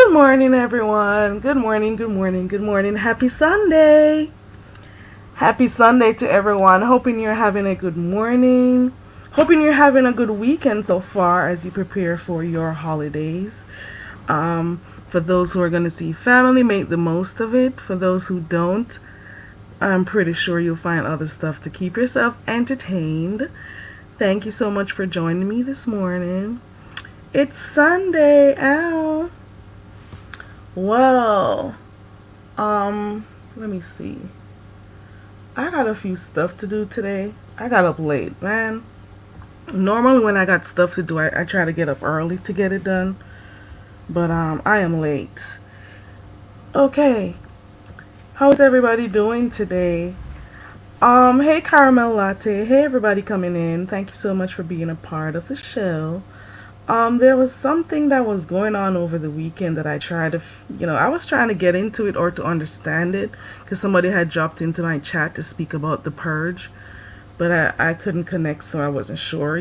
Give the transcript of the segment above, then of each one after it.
Good morning, everyone. Good morning, good morning, good morning. Happy Sunday. Happy Sunday to everyone. Hoping you're having a good morning. Hoping you're having a good weekend so far as you prepare for your holidays. For those who are going to see family, make the most of it. For those who don't, I'm pretty sure you'll find other stuff to keep yourself entertained. Thank you so much for joining me this morning. It's Sunday, ow. Well, let me see. I got a few stuff to do today. I got up late, man. Normally when I got stuff to do, I try to get up early to get it done. But I am late. Okay. How is everybody doing today? Hey Caramel Latte. Hey everybody coming in. Thank you so much for being a part of the show. There was something that was going on over the weekend that I tried to, I was trying to get into it or to understand it because somebody had dropped into my chat to speak about the Purge, but I couldn't connect, so I wasn't sure.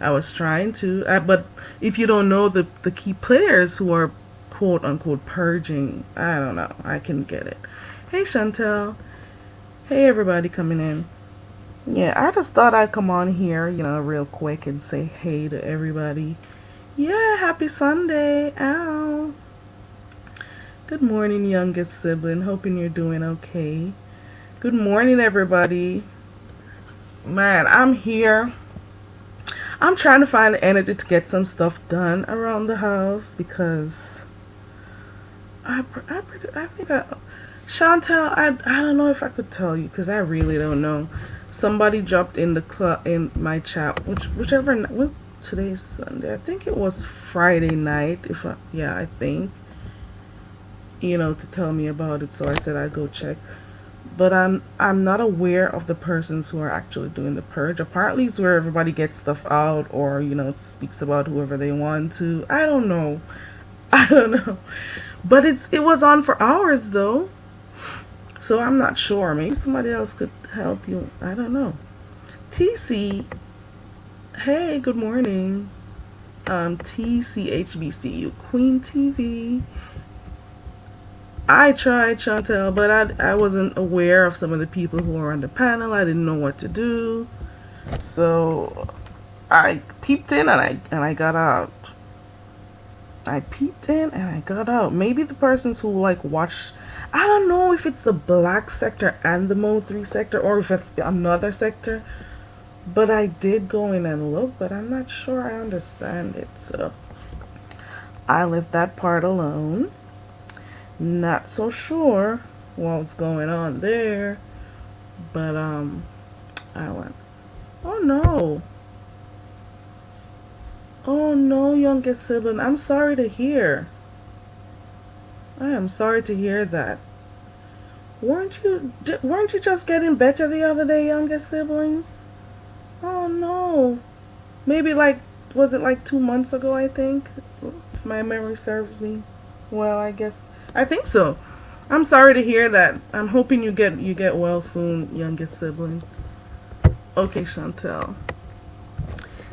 I was trying to, but if you don't know the key players who are quote unquote purging, I don't know, I can get it. Hey Chantel. Hey everybody coming in. Yeah, I just thought I'd come on here, real quick and say hey to everybody. Yeah, happy Sunday. Ow. Good morning, youngest sibling. Hoping you're doing okay. Good morning, everybody. Man, I'm here. I'm trying to find the energy to get some stuff done around the house because I think Chantel, I don't know if I could tell you because I really don't know. Somebody dropped in in my chat, whichever was today's Sunday. I think it was Friday night. I think to tell me about it. So I said I'd go check. But I'm not aware of the persons who are actually doing the purge. Apparently, it's where everybody gets stuff out, or speaks about whoever they want to. I don't know. I don't know. But it was on for hours though. So I'm not sure. Maybe somebody else could help you. I don't know. TC, hey, good morning. TCHBCU Queen TV. I tried, Chantel, but I wasn't aware of some of the people who were on the panel. I didn't know what to do. So I peeped in and I got out. I peeped in and I got out. Maybe the persons who watch, I don't know if it's the black sector and the Mo 3 sector or if it's another sector. But I did go in and look, but I'm not sure I understand it. So I left that part alone. Not so sure what's going on there. But I went, oh no. Oh no, youngest sibling. I'm sorry to hear. I am sorry to hear that. Weren't you just getting better the other day, youngest sibling? Oh no. Maybe was it 2 months ago, I think? If my memory serves me. Well, I think so. I'm sorry to hear that. I'm hoping you get well soon, youngest sibling. Okay, Chantel.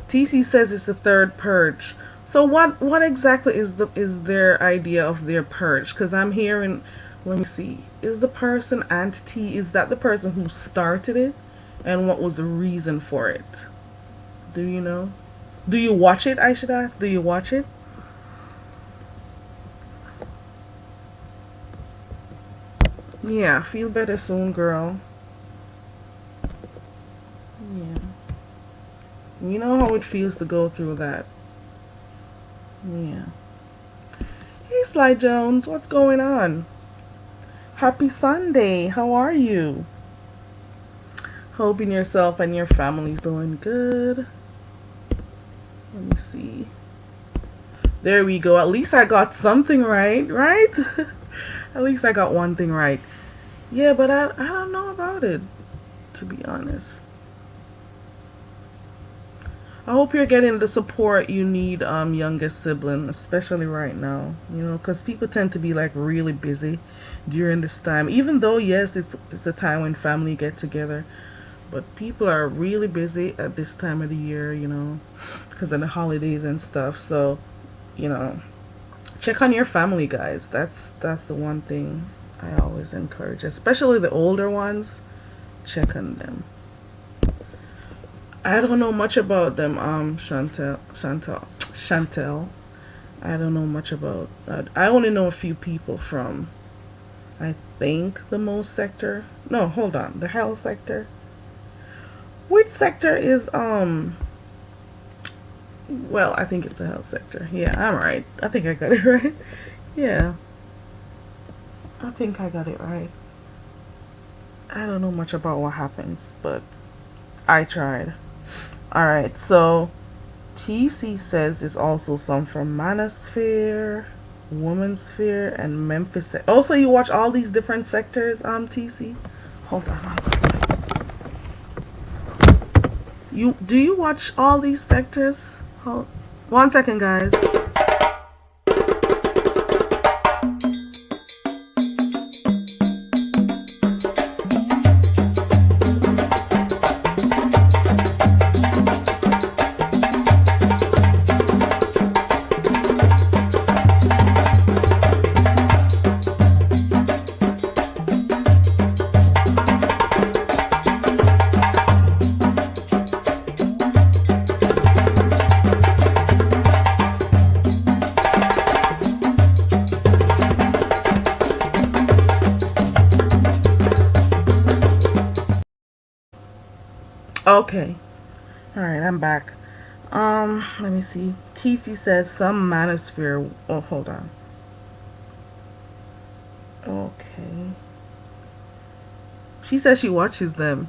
TC says it's the third purge. So what exactly is their idea of their purge? Because I'm hearing, let me see, is the person Aunt T, is that the person who started it? And what was the reason for it? Do you know? Do you watch it, I should ask? Do you watch it? Yeah, feel better soon, girl. Yeah. You know how it feels to go through that. Yeah. Hey, Sly Jones, what's going on? Happy Sunday. How are you? Hoping yourself and your family's doing good. Let me see. There we go. At least I got something right, right? At least I got one thing right. Yeah, but I don't know about it, to be honest. I hope you're getting the support you need, youngest sibling, especially right now. Because people tend to be really busy during this time. Even though yes, it's the time when family get together, but people are really busy at this time of the year. Because of the holidays and stuff. So, Check on your family, guys. That's the one thing I always encourage, especially the older ones. Check on them. I don't know much about them, Chantel. I don't know much about. I only know a few people from. I think the most sector. No, hold on. The hell sector. Which sector is Well, I think it's the health sector. Yeah, I'm right. I think I got it right. Yeah, I think I got it right. I don't know much about what happens, but I tried. Alright, so TC says there's also some from Manosphere, Woman's Sphere, and Memphis. Also, you watch all these different sectors, TC? Hold on one second. Do you watch all these sectors? Hold 1 second, guys. Okay. Alright, I'm back. Let me see. TC says some manosphere. Oh, hold on. Okay. She says she watches them.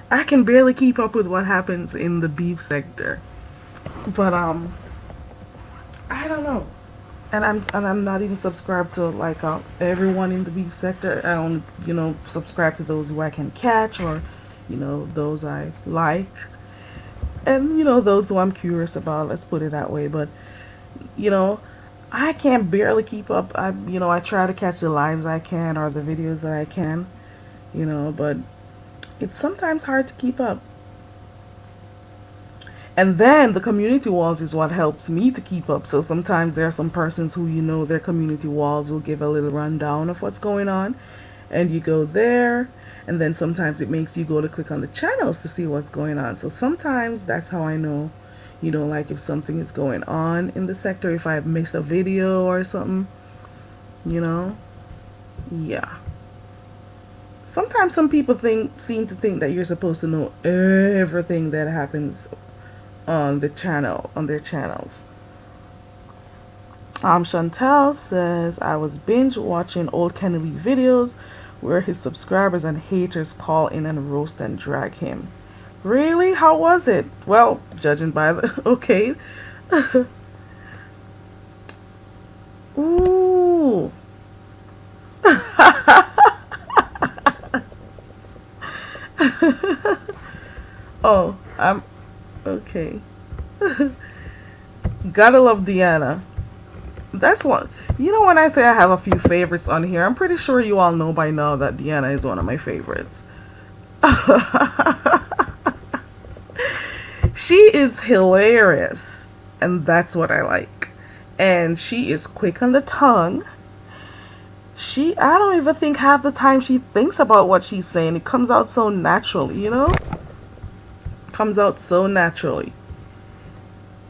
I can barely keep up with what happens in the beef sector. But I don't know. And I'm not even subscribed to like everyone in the beef sector. I only, subscribe to those who I can catch, or those I like, and those who I'm curious about, let's put it that way. But you know I can't barely keep up. I try to catch the lives I can, or the videos that I can, but it's sometimes hard to keep up. And then the community walls is what helps me to keep up. So sometimes there are some persons who, their community walls will give a little rundown of what's going on, and you go there, and then sometimes it makes you go to click on the channels to see what's going on. So sometimes that's how I know, like if something is going on in the sector, if I've missed a video or something, you know yeah. Sometimes some people seem to think that you're supposed to know everything that happens on their channels. Chantel says, I was binge watching old Kennedy videos where his subscribers and haters call in and roast and drag him. Really? How was it? Well, judging by the okay. Ooh. Oh, I'm okay. Gotta love Deanna. That's what when I say I have a few favorites on here, I'm pretty sure you all know by now that Deanna is one of my favorites. She is hilarious, and that's what I like. And she is quick on the tongue. I don't even think half the time she thinks about what she's saying. It comes out so naturally, comes out so naturally.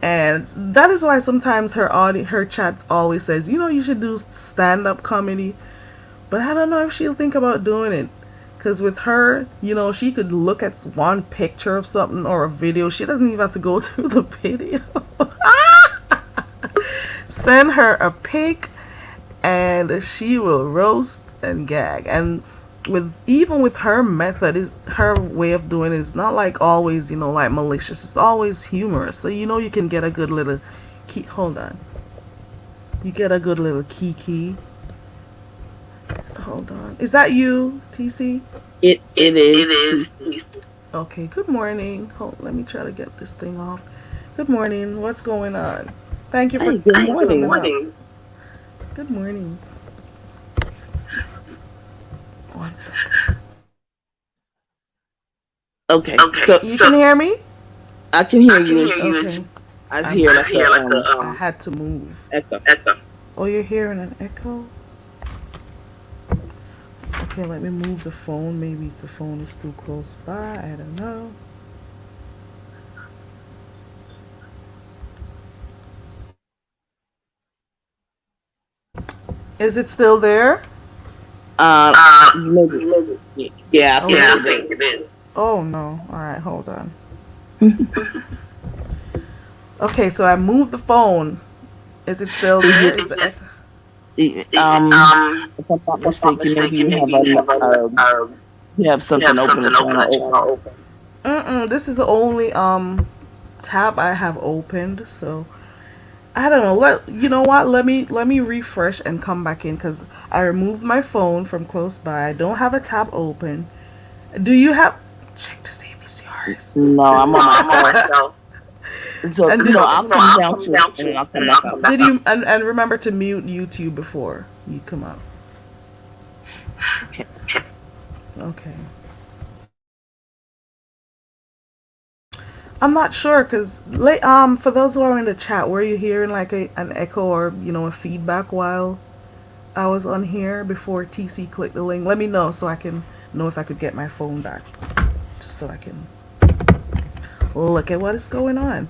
And that is why sometimes her chat always says, you should do stand-up comedy. But I don't know if she'll think about doing it. Because with her, she could look at one picture of something or a video. She doesn't even have to go to the video. Send her a pic and she will roast and gag. And even with her method, is her way of doing it is not like always like malicious. It's always humorous, so you can get a good little hold on, you get a good little kiki. Hold on, is that you, TC? It is. Okay, good morning. Let me try to get this thing off. Good morning, what's going on? Thank you for Hey, good coming morning. up. Good morning. 1 second. Okay, You can hear me? I can hear you. Okay. I I'm. hear like a I had to move. echo. Oh, you're hearing an echo? Okay, let me move the phone. Maybe the phone is too close by. I don't know. Is it still there? Uh, maybe. Yeah, I Oh, think yeah, it is. oh no. Alright, hold on. Okay, so I moved the phone. Is it still Is there? it Is the echo? if I'm not mistaken, maybe you have you have something open that you want to open. Mm-mm, this is the only tab I have opened, so I don't know. You know what? Let me refresh and come back in because I removed my phone from close by. I don't have a tab open. Do you have? Check to see if it's yours. No, I'm on myself. So And I'll come down to it and then I'll come back up. did you and remember to mute YouTube before you come up? Okay. Okay. I'm not sure because for those who are in the chat, were you hearing like an echo or a feedback while I was on here before TC clicked the link? Let me know so I can know if I could get my phone back, just so I can look at what is going on.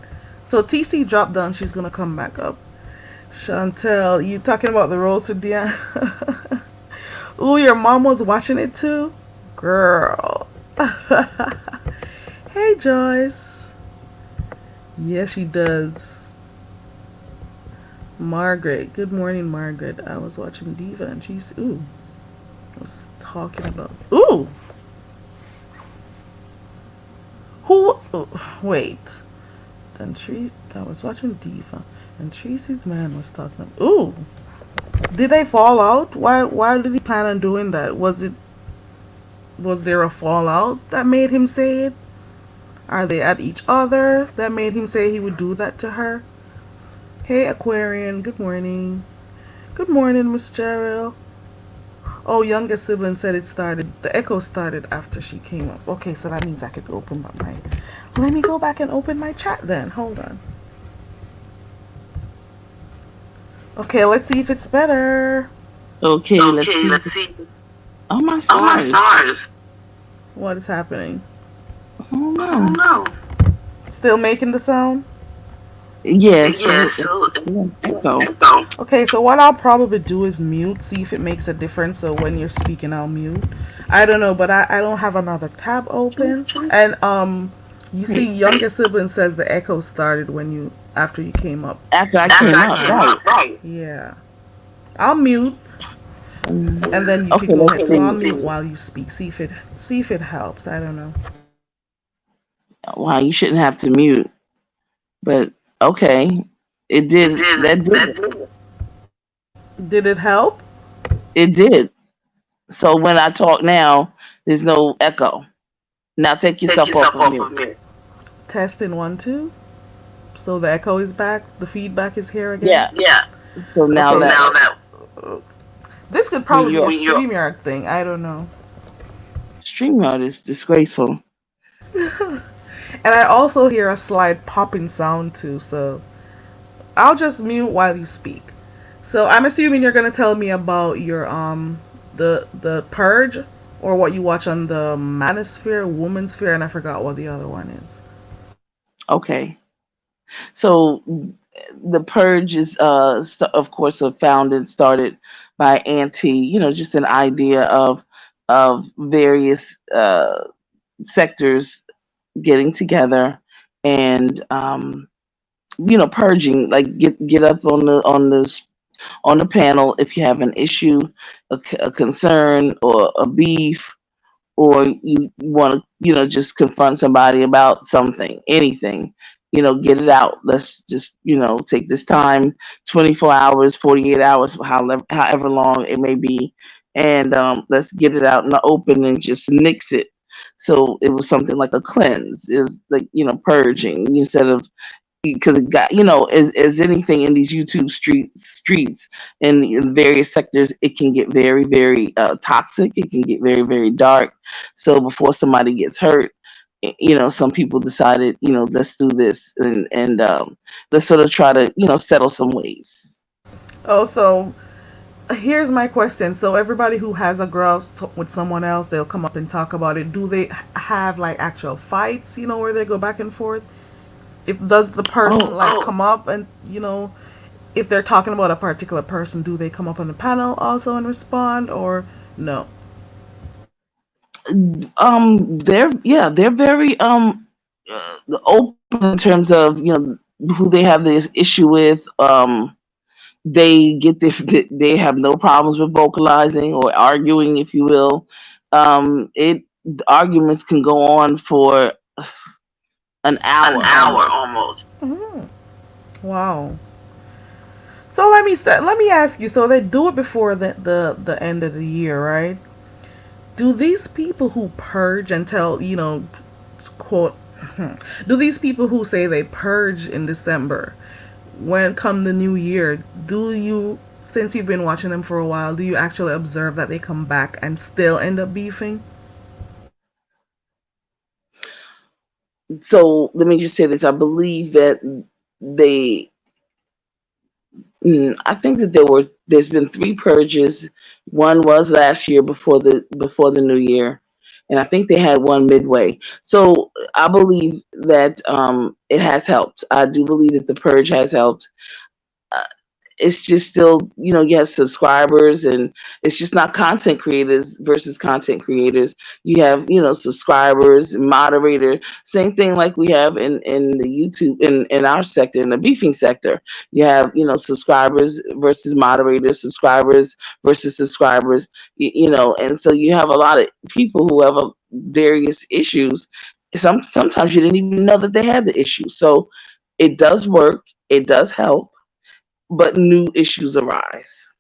So TC dropped down. She's gonna come back up. Chantel, you talking about the Rose with Diane? Ooh, your mom was watching it too, girl. Hey Joyce. Yes, she does. Margaret, good morning, Margaret. I was watching Diva and she's was talking about who? Wait, and I was watching Diva and Tracy's man was talking about Did they fall out? Why did he plan on doing that? Was there a fallout that made him say it? Are they at each other that made him say he would do that to her? Hey Aquarian, good morning. Good morning, Miss Gerald. Oh, youngest sibling said the echo started after she came up. Okay, so that means I could open up my. Let me go back and open my chat then. Hold on. Okay, let's see if it's better. Okay, let's see. Oh my stars. What is happening? Oh no. Still making the sound? Yes, so it's echo. Okay, so what I'll probably do is mute, see if it makes a difference. So when you're speaking, I'll mute. I don't know, but I don't have another tab open. And you see, youngest sibling says the echo started after you came up. After I came up, right. Yeah, I'll mute, and then you can Okay, go ahead. let's So I'll see. mute while you speak. See if it helps. I don't know. Wow, you shouldn't have to mute, but okay. It did. That did it. Did it help? It did. So when I talk now, there's no echo. Now take yourself off of mute. Testing 1 2. So the echo is back. The feedback is here Yeah. again. So now Okay. that This could probably be a StreamYard thing. I don't know. StreamYard is disgraceful. And I also hear a slight popping sound too, so I'll just mute while you speak. So I'm assuming you're gonna tell me about your the Purge or what you watch on the Manosphere, Womansphere, and I forgot what the other one is. Okay. So the Purge is, of course, founded, started by Auntie. Just an idea of various sectors getting together and purging. Like get up on the panel if you have an issue, a concern, or a beef, or you want to just confront somebody about something, anything. Get it out. Let's just take this time, 24 hours, 48 hours, however long it may be, and let's get it out in the open and just nix it. So it was something like a cleanse. It was like purging instead of, because it got, as anything in these YouTube streets and in various sectors, it can get very, very toxic. It can get very, very dark. So before somebody gets hurt, some people decided, let's do this, and let's sort of try to, settle some ways. Oh, so here's my question. So everybody who has a girl with someone else, they'll come up and talk about it. Do they have like actual fights, where they go back and forth? If does the person Oh, like come up and if they're talking about a particular person, do they come up on the panel also and respond or no? they're very open in terms of, who they have this issue with. They get their, they have no problems with vocalizing or arguing, if you will. It Arguments can go on for an An hour hour almost. almost. Wow. So let me ask you. So they do it before the end of the year, right? Do these people who purge and tell quote do these people who say they purge in December, when come the new year, do you, since you've been watching them for a while, do you actually observe that they come back and still end up beefing? So let me just say this: I believe that they I think that there's been three purges. One was last year before the new year, and I think they had one midway. So I believe that it has helped. I do believe that the purge has helped. Uh, it's just still, you have subscribers, and it's just not content creators versus content creators. You have, subscribers, moderator, same thing like we have in the YouTube, in our sector, in the beefing sector. You have, subscribers versus moderators, subscribers versus subscribers, and so you have a lot of people who have various issues. Sometimes you didn't even know that they had the issue. So it does work, it does help, but new issues arise.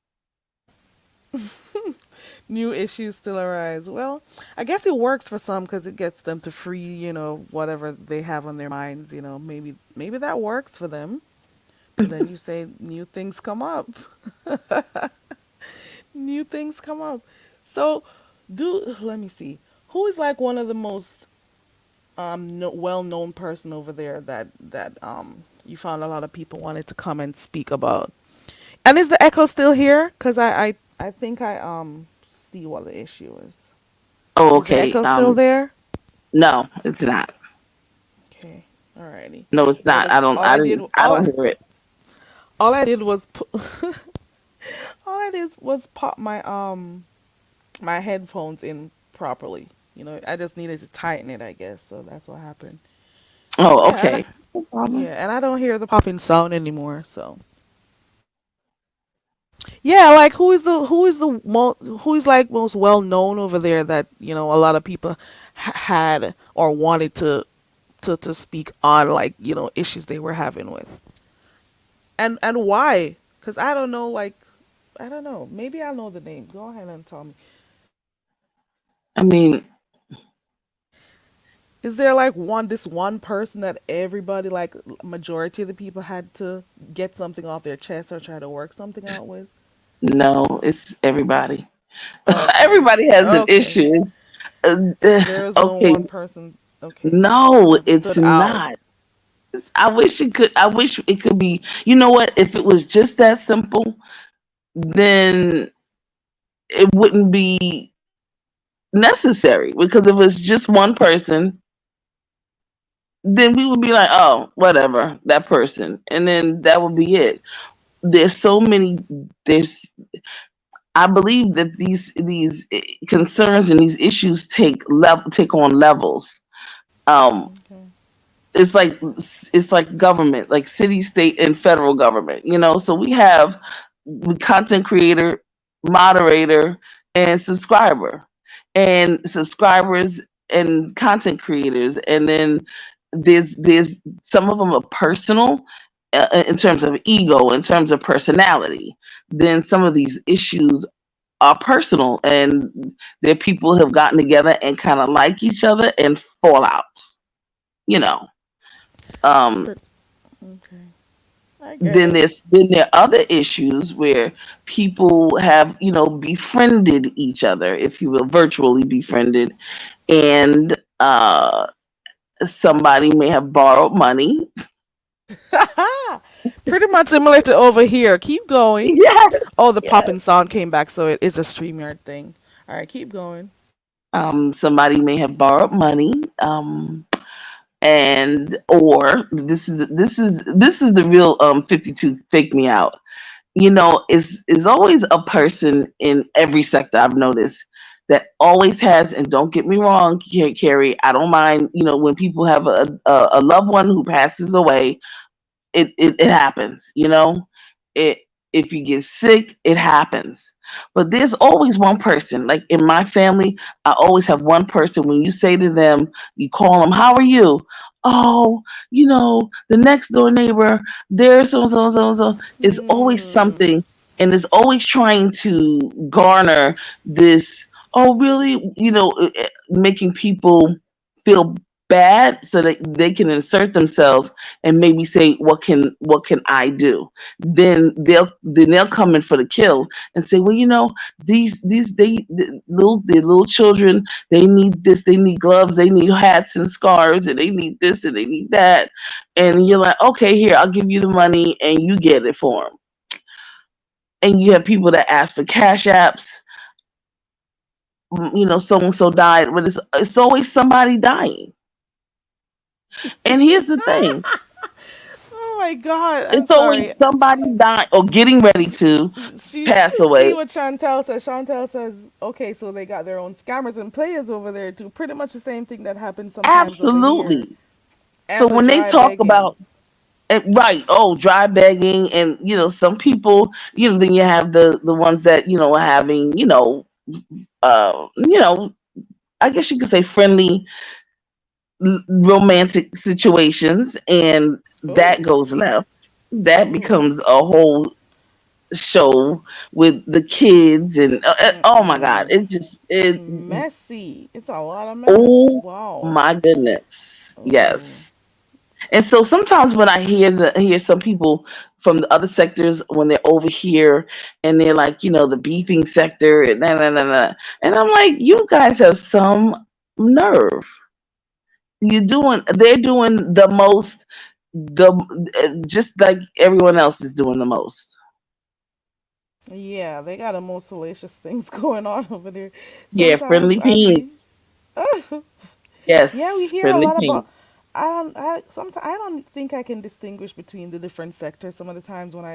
New issues still arise. Well, I guess it works for some because it gets them to free, whatever they have on their minds. Maybe that works for them. But then you say new things come up. New things come up. So, do let me see. Who is like one of the most no, well-known person over there that you found a lot of people wanted to come and speak about? And is the echo still here? Cause I think I see what the issue is. Oh, Is the okay. echo still there? No, it's not. Okay, alrighty. No, it's Yeah, not. cause all I did I don't hear it. all I did was all I did was pop my headphones in properly. I just needed to tighten it, I guess. So that's what happened. Oh, Yeah, okay. No problem. yeah, and I don't hear the popping sound anymore. So yeah, like who is like most well known over there that a lot of people had or wanted to speak on, like issues they were having with, and why? Because I don't know, like I don't know. Maybe I know the name. Go ahead and tell me. I mean, Is there like one person that everybody, like majority of the people, had to get something off their chest or try to work something out with? no, it's everybody. Okay. Everybody has an Okay. issue. So there is no Okay, one person, okay, no, that it's stood out. not. I wish it could. I wish it could be. You know what? If it was just that simple, then it wouldn't be necessary. Because if it's just one person, then we would be like, oh, whatever, that person, and then that would be it. There's so many. There's I believe that these concerns and these issues take on levels. Um, Okay. it's like it's like government, like city, state, and federal government. So we have content creator, moderator, and subscriber, and subscribers and content creators, and then there's some of them are personal, in terms of ego, in terms of personality. Then some of these issues are personal, and their people have gotten together and kind of like each other and fall out. You know. Um, Per- okay. I get then it. there are other issues where people have, befriended each other, if you will, virtually befriended, and somebody may have borrowed money. Pretty much similar to over here. Keep going. Yes, Oh, the yes. popping sound came back, so it is a StreamYard thing. All right, keep going. Somebody may have borrowed money, and or this is the real 52 fake me out. Is always a person in every sector I've noticed that always has, and don't get me wrong, Carrie, I don't mind, when people have a loved one who passes away, it happens, it if you get sick, it happens. But there's always one person, like in my family, I always have one person. When you say to them, you call them, how are you? Oh, the next door neighbor, there's so is always Hmm. something, and is always trying to garner this, oh really, making people feel bad so that they can insert themselves and maybe say, what can I do? Then they'll come in for the kill and say, well, these the little children, they need this, they need gloves, they need hats and scarves, and they need this and they need that. And you're like, okay, here, I'll give you the money and you get it for them. And you have people that ask for cash apps. So and so died, but it's always somebody dying. And here's the thing, Oh my God, I'm it's sorry. always somebody dying or getting ready to pass You see away. what Chantel says? Chantel says, okay, so they got their own scammers and players over there too. Pretty much the same thing that happens sometimes over here. Absolutely. So And the when they dry talk begging. about it, right, oh, dry begging, and some people, then you have the ones that are having, uh, you know, I guess you could say friendly romantic situations, and that Oh. goes left. That Mm. becomes a whole show with the kids, and oh my God, Mm-mm. it just it. Messy. It's a lot of mess. Oh Wow. my goodness, Oh. yes. And so sometimes when I hear some people from the other sectors when they're over here and they're like, the beefing sector and and I'm like, you guys have some nerve. They're doing the most, just like everyone else is doing the most. Yeah, they got the most salacious things going on over there. Yeah, Sometimes friendly I be peas. yeah, we Yes, hear a friendly lot peas. about. I don't think I can distinguish between the different sectors. Some of the times when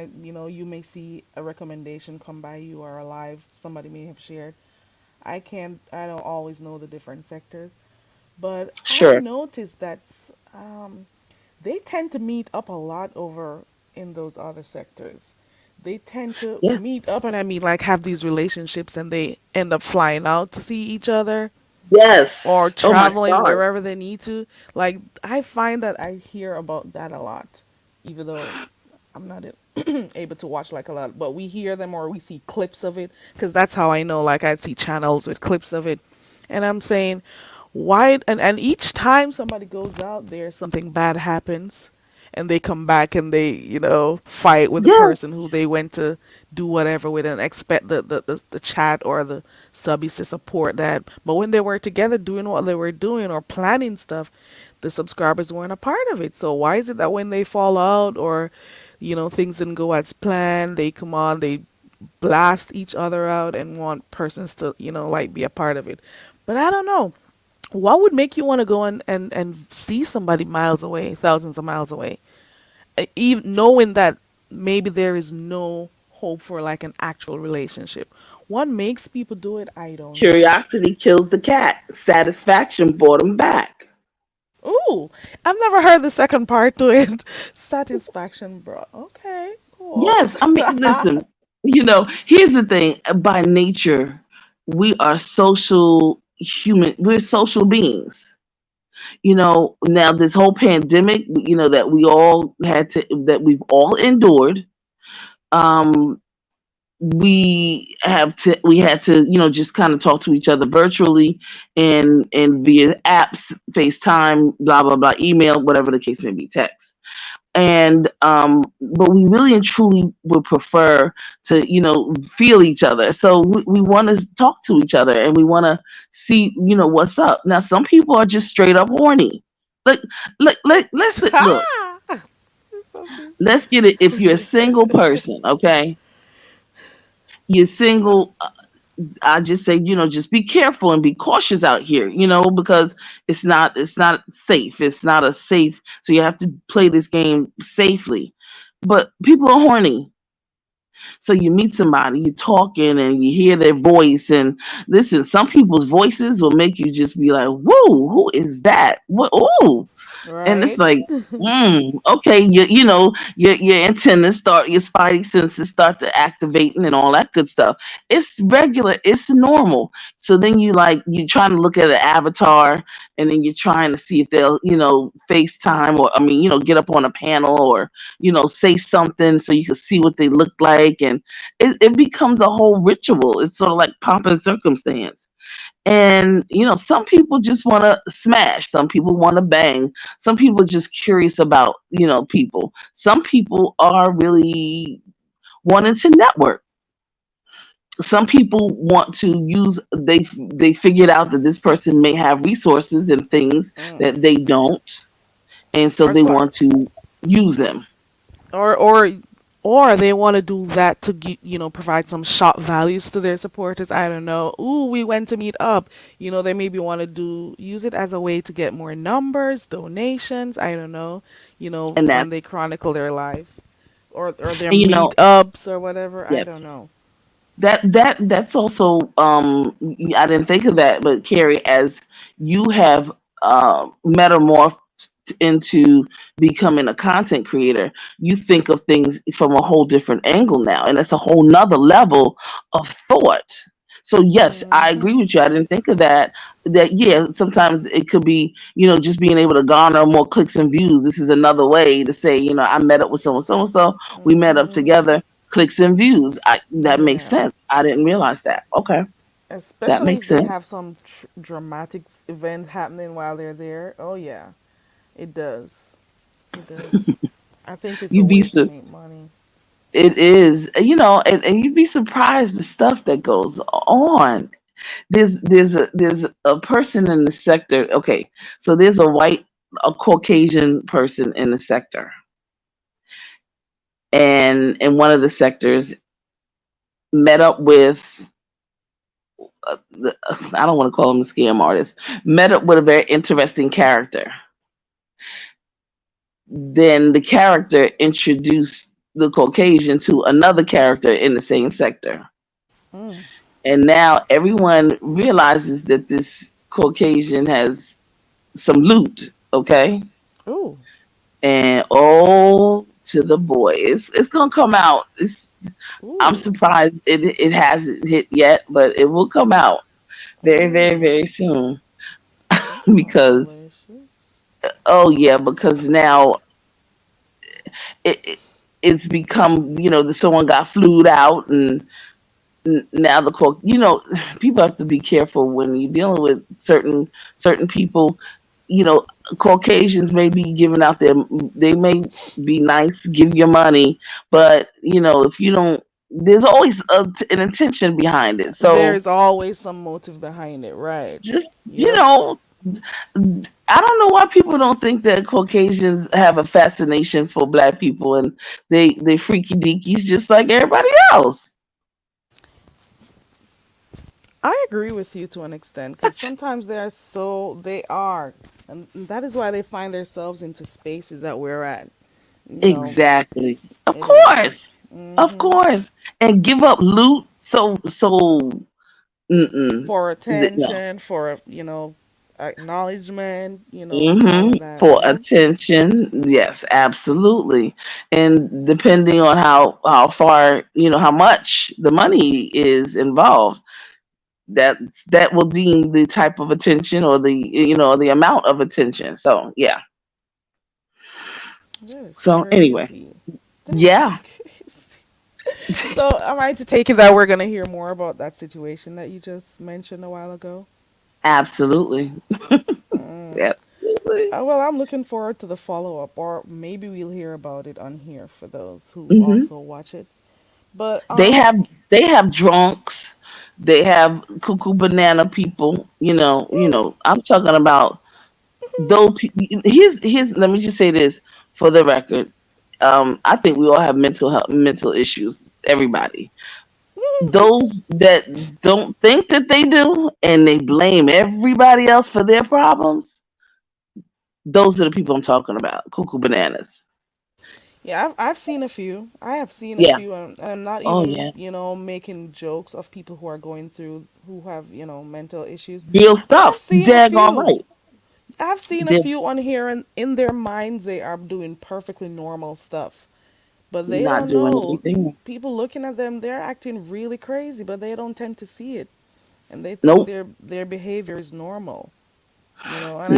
you may see a recommendation come by you or a live somebody may have shared. I don't always know the different sectors, but I Sure. noticed that they tend to meet up a lot over in those other sectors. They tend to Yeah. meet up, and I mean, like, have these relationships, and they end up flying out to see each other or Yes. Oh my traveling stars. wherever they need to. Like, I find that I hear about that a lot, even though I'm not able to watch like a lot, but we hear them or we see clips of it because that's how I know. Like, I'd see channels with clips of it, and I'm saying, why? And each time somebody goes out there, something bad happens. And they come back and they, fight with the person who Yes. they went to do whatever with and expect the chat or the subbies to support that. But when they were together doing what they were doing or planning stuff, the subscribers weren't a part of it. So why is it that when they fall out or, things didn't go as planned, they come on, they blast each other out and want persons to, like be a part of it? But I don't know. What would make you want to go and see somebody miles away, thousands of miles away, even knowing that maybe there is no hope for like an actual relationship? What makes people do it? I don't know. Curiosity kills the cat. Satisfaction brought him back. Ooh, I've never heard the second part to it. Satisfaction, bro. Okay, cool. Yes, I mean, listen, here's the thing. By nature, we are social human. We're social beings. Now this whole pandemic, that we've all endured. Um, we had to, just kind of talk to each other virtually and via apps, FaceTime, blah blah blah, email, whatever the case may be, text. And but we really and truly would prefer to feel each other, so we want to talk to each other and we want to see what's up. Now some people are just straight up horny. Look, let's look. It's so cute. Let's get it. If you're a single person, okay, you're single. I just say, just be careful and be cautious out here, because it's not safe. It's not a safe. So you have to play this game safely. But people are horny. So you meet somebody, you're talking and you hear their voice, and listen, some people's voices will make you just be like, "Whoa, who is that? What? Oh, and it's Right? like, okay, your antennas start, your spidey senses start to activating and all that good stuff. It's regular, it's normal. So then you trying to look at an avatar, and then you're trying to see if they'll, FaceTime, or I mean, get up on a panel, or say something so you can see what they look like, and it becomes a whole ritual. It's sort of like pomp and circumstance. And some people just want to smash, some people want to bang, some people are just curious about people, some people are really wanting to network, some people want to use, they figured out that this person may have resources and things Mm. that they don't, and so Or they so, want to use them. or or or they want to do that to provide some shock values to their supporters. I don't know. Ooh, we went to meet up. They maybe want to use it as a way to get more numbers, donations. I don't know. And When that, they chronicle their life, or their and meetups or whatever. I don't yes, know. that's also, I didn't think of that, but Carrie, as you have metamorphed into becoming a content creator, you think of things from a whole different angle now, and it's a whole nother level of thought. So yes, I agree Mhm. with you. I didn't think of that. That, yeah, sometimes it could be, just being able to garner more clicks and views. This is another way to say, I met up with someone, so and so, we met up Mhm. together, clicks and views. That makes Yeah. sense. I didn't realize that. Okay, that Especially makes if they sense. have some dramatic event happening while they're there. Oh yeah, it does. It does. I think it's a You'd be way to su- make money. it is, and you'd be surprised the stuff that goes on. There's a person in the sector. Okay, so there's a Caucasian person in the sector, and in one of the sectors, met up with, I don't want to call him a scam artist, met up with a very interesting character. Then the character introduced the Caucasian to another character in the same sector. Mm. And now everyone realizes that this Caucasian has some loot, okay? Ooh. And oh, to the boy, it's gonna come out. I'm Ooh. surprised it hasn't hit yet, but it will come out very, very, Ooh. very soon. That sounds Because, delicious. oh yeah, because now it, it it's become, someone got flued out, and now the court, people have to be careful when you're dealing with certain people. you know Caucasians may be giving out they may be nice, give you money, but if you don't, there's always an intention behind it. So There's always some motive behind it, right? just, Yep. I don't know why people don't think that Caucasians have a fascination for black people, and they freaky deakies just like everybody else. I agree with you to an extent because sometimes they are, and that is why they find themselves into spaces that we're at. You know, Exactly. Of it is. course. Of Mhm. course. And give up loot. So mm-mm. For No. attention, for acknowledgement, all Hmm. of that. For Yep. attention. Yes, absolutely. And depending on how far, how much the money is involved, that that will deem the type of attention, or the amount of attention. So yeah. That is So anyway, crazy. That yeah, is crazy. So, am I to take it that we're gonna hear more about that situation that you just mentioned a while ago? absolutely. Mm. Absolutely. Well, I'm looking forward to the follow up, or maybe we'll hear about it on here for those who Hmm. also watch it. But They have they have drunks, they have cuckoo banana people. I'm talking about. Though here's let me just say this for the record. I think we all have mental issues. Everybody. Those that don't think that they do and they blame everybody else for their problems, those are the people I'm talking about. Cuckoo bananas. Yeah, I've seen a few. I have seen a Yeah. few, and I'm not Oh even, yeah. making jokes of people who are going through, who have, mental issues. Real But I've stuff. seen a Daggone few. right. I've seen a They're few on here, and in their minds, they are doing perfectly normal stuff. But they not don't doing know. anything. People looking at them, they're acting really crazy, but they don't tend to see it, and they think Nope. their behavior is normal.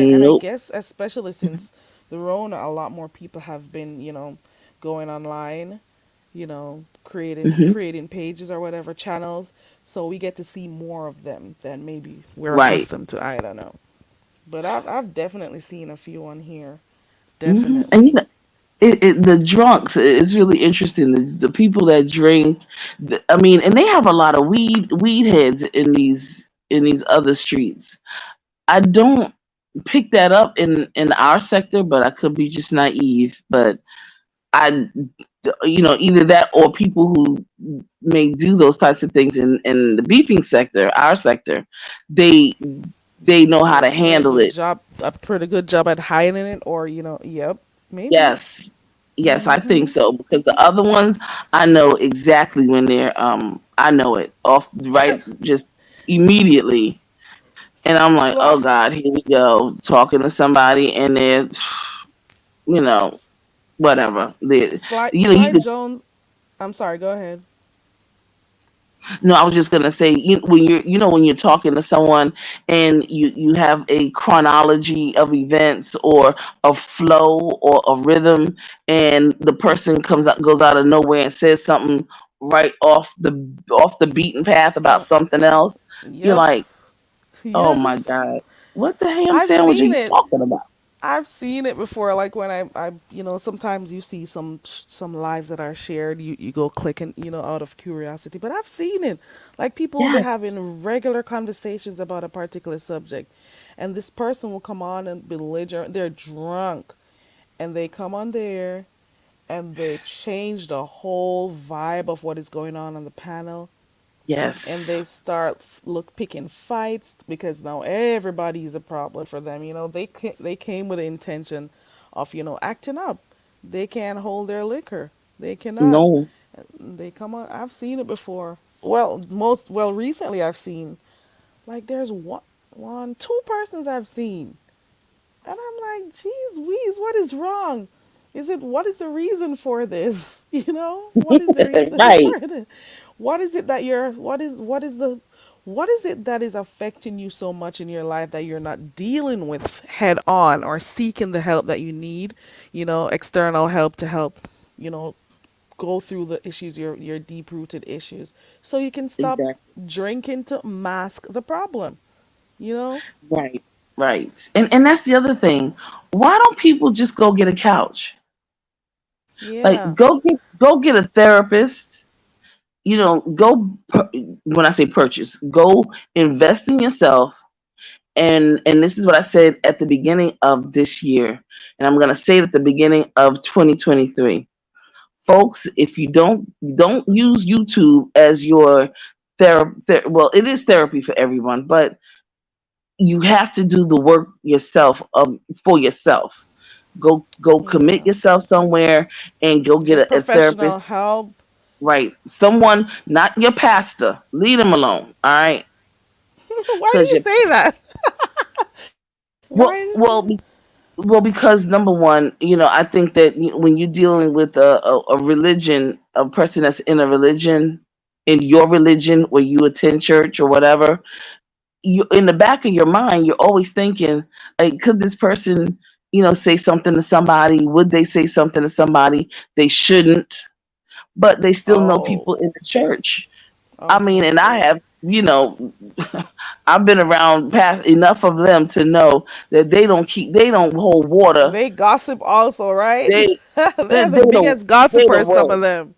And I Nope. guess especially since the Rona, a lot more people have been, going online, creating Hmm. creating pages or whatever channels, so we get to see more of them than maybe we're Right. accustomed to. I don't know, but I've definitely seen a few on here, And definitely. the drunks is really interesting. The people that drink, I mean, and they have a lot of weed heads in these other streets. I don't pick that up in our sector, but I could be just naive. But I, either that or people who may do those types of things in the beefing sector, our sector, they they know how Do a to pretty handle good it. job, at hiding it, or yep, maybe. Yes. Yes, I think so because the other ones I know exactly when they're I know it off right just immediately, and I'm like, Sly, "Oh god, here we go talking to somebody and they're you know, whatever. They you Sly could. Jones. I'm sorry. Go ahead. No, I was just gonna say, when you're talking to someone and you have a chronology of events or a flow or a rhythm, and the person goes out of nowhere and says something right off the beaten path about something else, you're Yep. like, oh Yep. my god, what the ham I've sandwich are seen you it. talking about? I've seen it before. Like when sometimes you see some lives that are shared. You go clicking, out of curiosity. But I've seen it. Like people will be Yes, having regular conversations about a particular subject, and this person will come on and belligerent. They're drunk, and they come on there, and they change the whole vibe of what is going on the panel, and yes, they start picking fights because now everybody is a problem for them. They came with the intention of acting up. They can't hold their liquor. They cannot. no. They come on. I've seen it before. Recently I've seen, like, there's two persons I've seen, and I'm like, geez, Wheeze, what is wrong? What is the reason for this? What is the reason Right, for this? What is it that you're, what is it that is affecting you so much in your life that you're not dealing with head on or seeking the help that you need, external help to help, you know, go through the issues, your deep rooted issues, so you can stop exactly. drinking to mask the problem, you know? Right, right. And that's the other thing. Why don't people just go get a couch? Like Yeah. go get a therapist. When I say purchase, go invest in yourself. And this is what I said at the beginning of this year, and I'm gonna say it at the beginning of 2023. Folks, if you don't use YouTube as your well, it is therapy for everyone, but you have to do the work yourself for yourself. Go commit Yeah. yourself somewhere and go get Get a professional therapist. help. Right, someone, not your pastor. Leave them alone. All right, Why do because you you say that? well Why? well well because number one, I think that when you're dealing with a religion, a person that's in a religion, in your religion where you attend church or whatever, you, in the back of your mind, you're always thinking, like, could this person, say something to somebody? Would they say something to somebody they shouldn't? But they still know Oh, people in the church. I mean, okay. and I have, I've been around past enough of them to know that they don't hold water. They gossip also, right? They They're the the biggest they the gossipers, some of worst. them.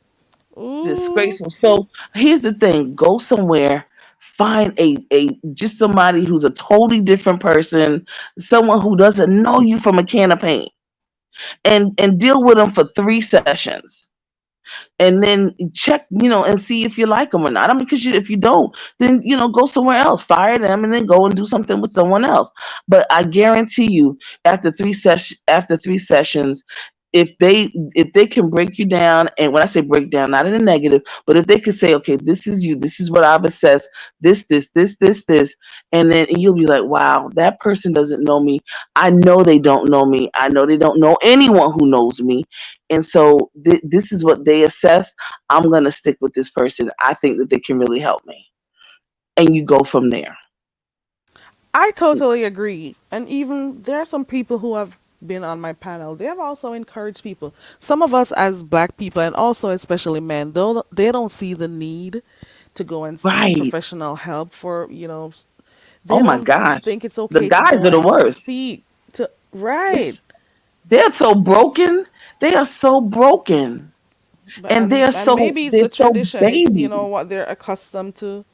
Ooh. Disgraceful. So here's the thing: go somewhere, Find a just somebody who's a totally different person, someone who doesn't know you from a can of paint, and deal with them for 3 sessions, and then check, and see if you like them or not. I mean, because if you don't, then go somewhere else, fire them, and then go and do something with someone else. But I guarantee you, after 3 sessions, if they can break you down, and when I say break down, not in a negative, but if they could say, okay, this is you, this is what I've assessed, this, and then you'll be like, wow, that person doesn't know me. I know they don't know me. I know they don't know anyone who knows me. And so this is what they assess. I'm going to stick with this person. I think that they can really help me. And you go from there. I totally agree. And even there are some people who have been on my panel. They have also encouraged people. Some of us as black people, and also especially men, though they don't see the need to go and seek Right. professional help for, Oh they my don't gosh. think it's The okay to guys go are the and worst. speak to, right. It's they're so broken. They are so broken. But And and maybe it's they're the so tradition. It's baby. what they're accustomed to,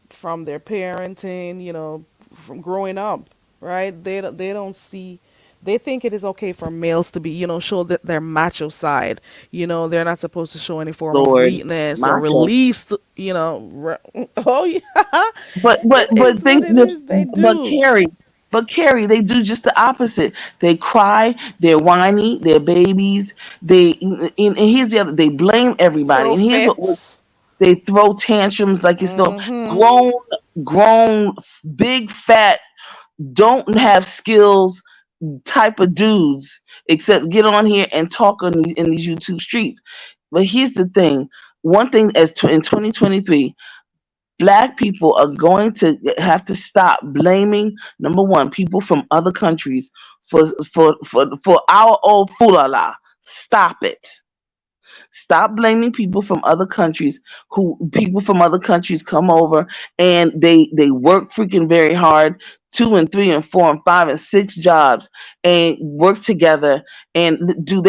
from their parenting, from growing up, right? They don't see. They think it is okay for males to be, show that their macho side. They're not supposed to show any form of Lord, weakness or macho. release. Oh yeah, But it is what it is. They but do. Carrie, they do just the opposite. They cry, they're whiny, they're babies. And here's the other. They blame everybody. Throw And here's what fits. they throw tantrums like it's no Mm-hmm. grown, big fat, don't have skills type of dudes, except get on here and talk in these YouTube streets. But here's the thing. One thing in 2023, black people are going to have to stop blaming, number one, people from other countries for our old fulala. Stop it. Stop blaming people from other countries come over and they work freaking very hard, 2 and 3 and 4 and 5 and 6 jobs, and work together. And do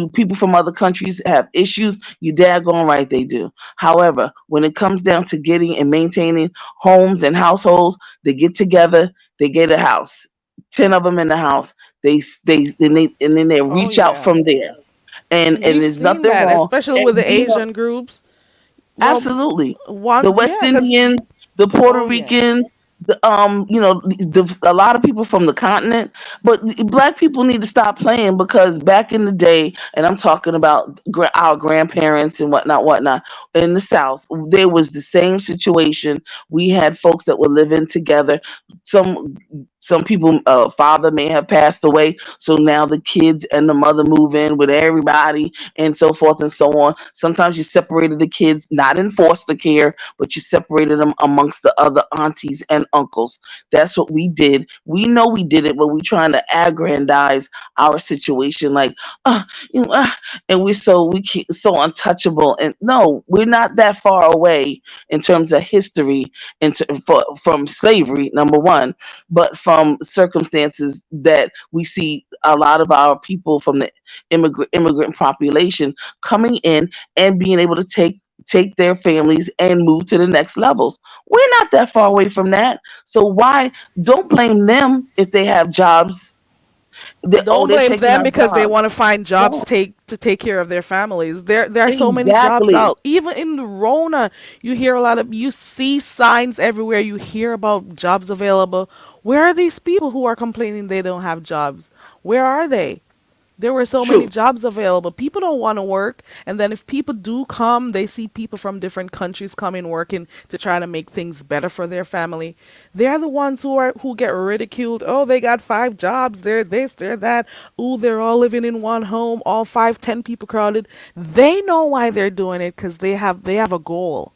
people from other countries have issues? You daggone right they do. However, when it comes down to getting and maintaining homes and households, they get together, they get a house, 10 of them in the house. And then they Oh reach out yeah, from there, and we've there's seen nothing that, wrong. especially with And the Asian groups. Well, absolutely, the one, West yeah, because Indians, the Puerto oh yeah. Ricans, a lot of people from the continent. But black people need to stop playing, because back in the day, and I'm talking about our grandparents and whatnot, in the South, there was the same situation. We had folks that were living together. Some people, father may have passed away, so now the kids and the mother move in with everybody, and so forth and so on. Sometimes you separated the kids, not in foster care, but you separated them amongst the other aunties and uncles. That's what we did. We know we did it, but we trying to aggrandize our situation, like, uh, you know, uh, and so untouchable. And no, we're not that far away in terms of history, from slavery, number one, but from circumstances that we see a lot of our people from the immigrant population coming in and being able to take their families and move to the next levels. We're not that far away from that. So why don't blame them if they have jobs? Don't They're blame taking them our because they jobs. want to find jobs No, to take care of their families. There are so many jobs exactly. out. Even in the Rona, you see signs everywhere. You hear about jobs available. Where are these people who are complaining they don't have jobs? Where are they? There were so many True. jobs available. People don't want to work. And then if people do come, they see people from different countries coming working to try to make things better for their family. They're the ones who get ridiculed. Oh, they got 5 jobs. They're this, they're that. Ooh, they're all living in one home, all 5, 10 people crowded. They know why they're doing it because they have a goal.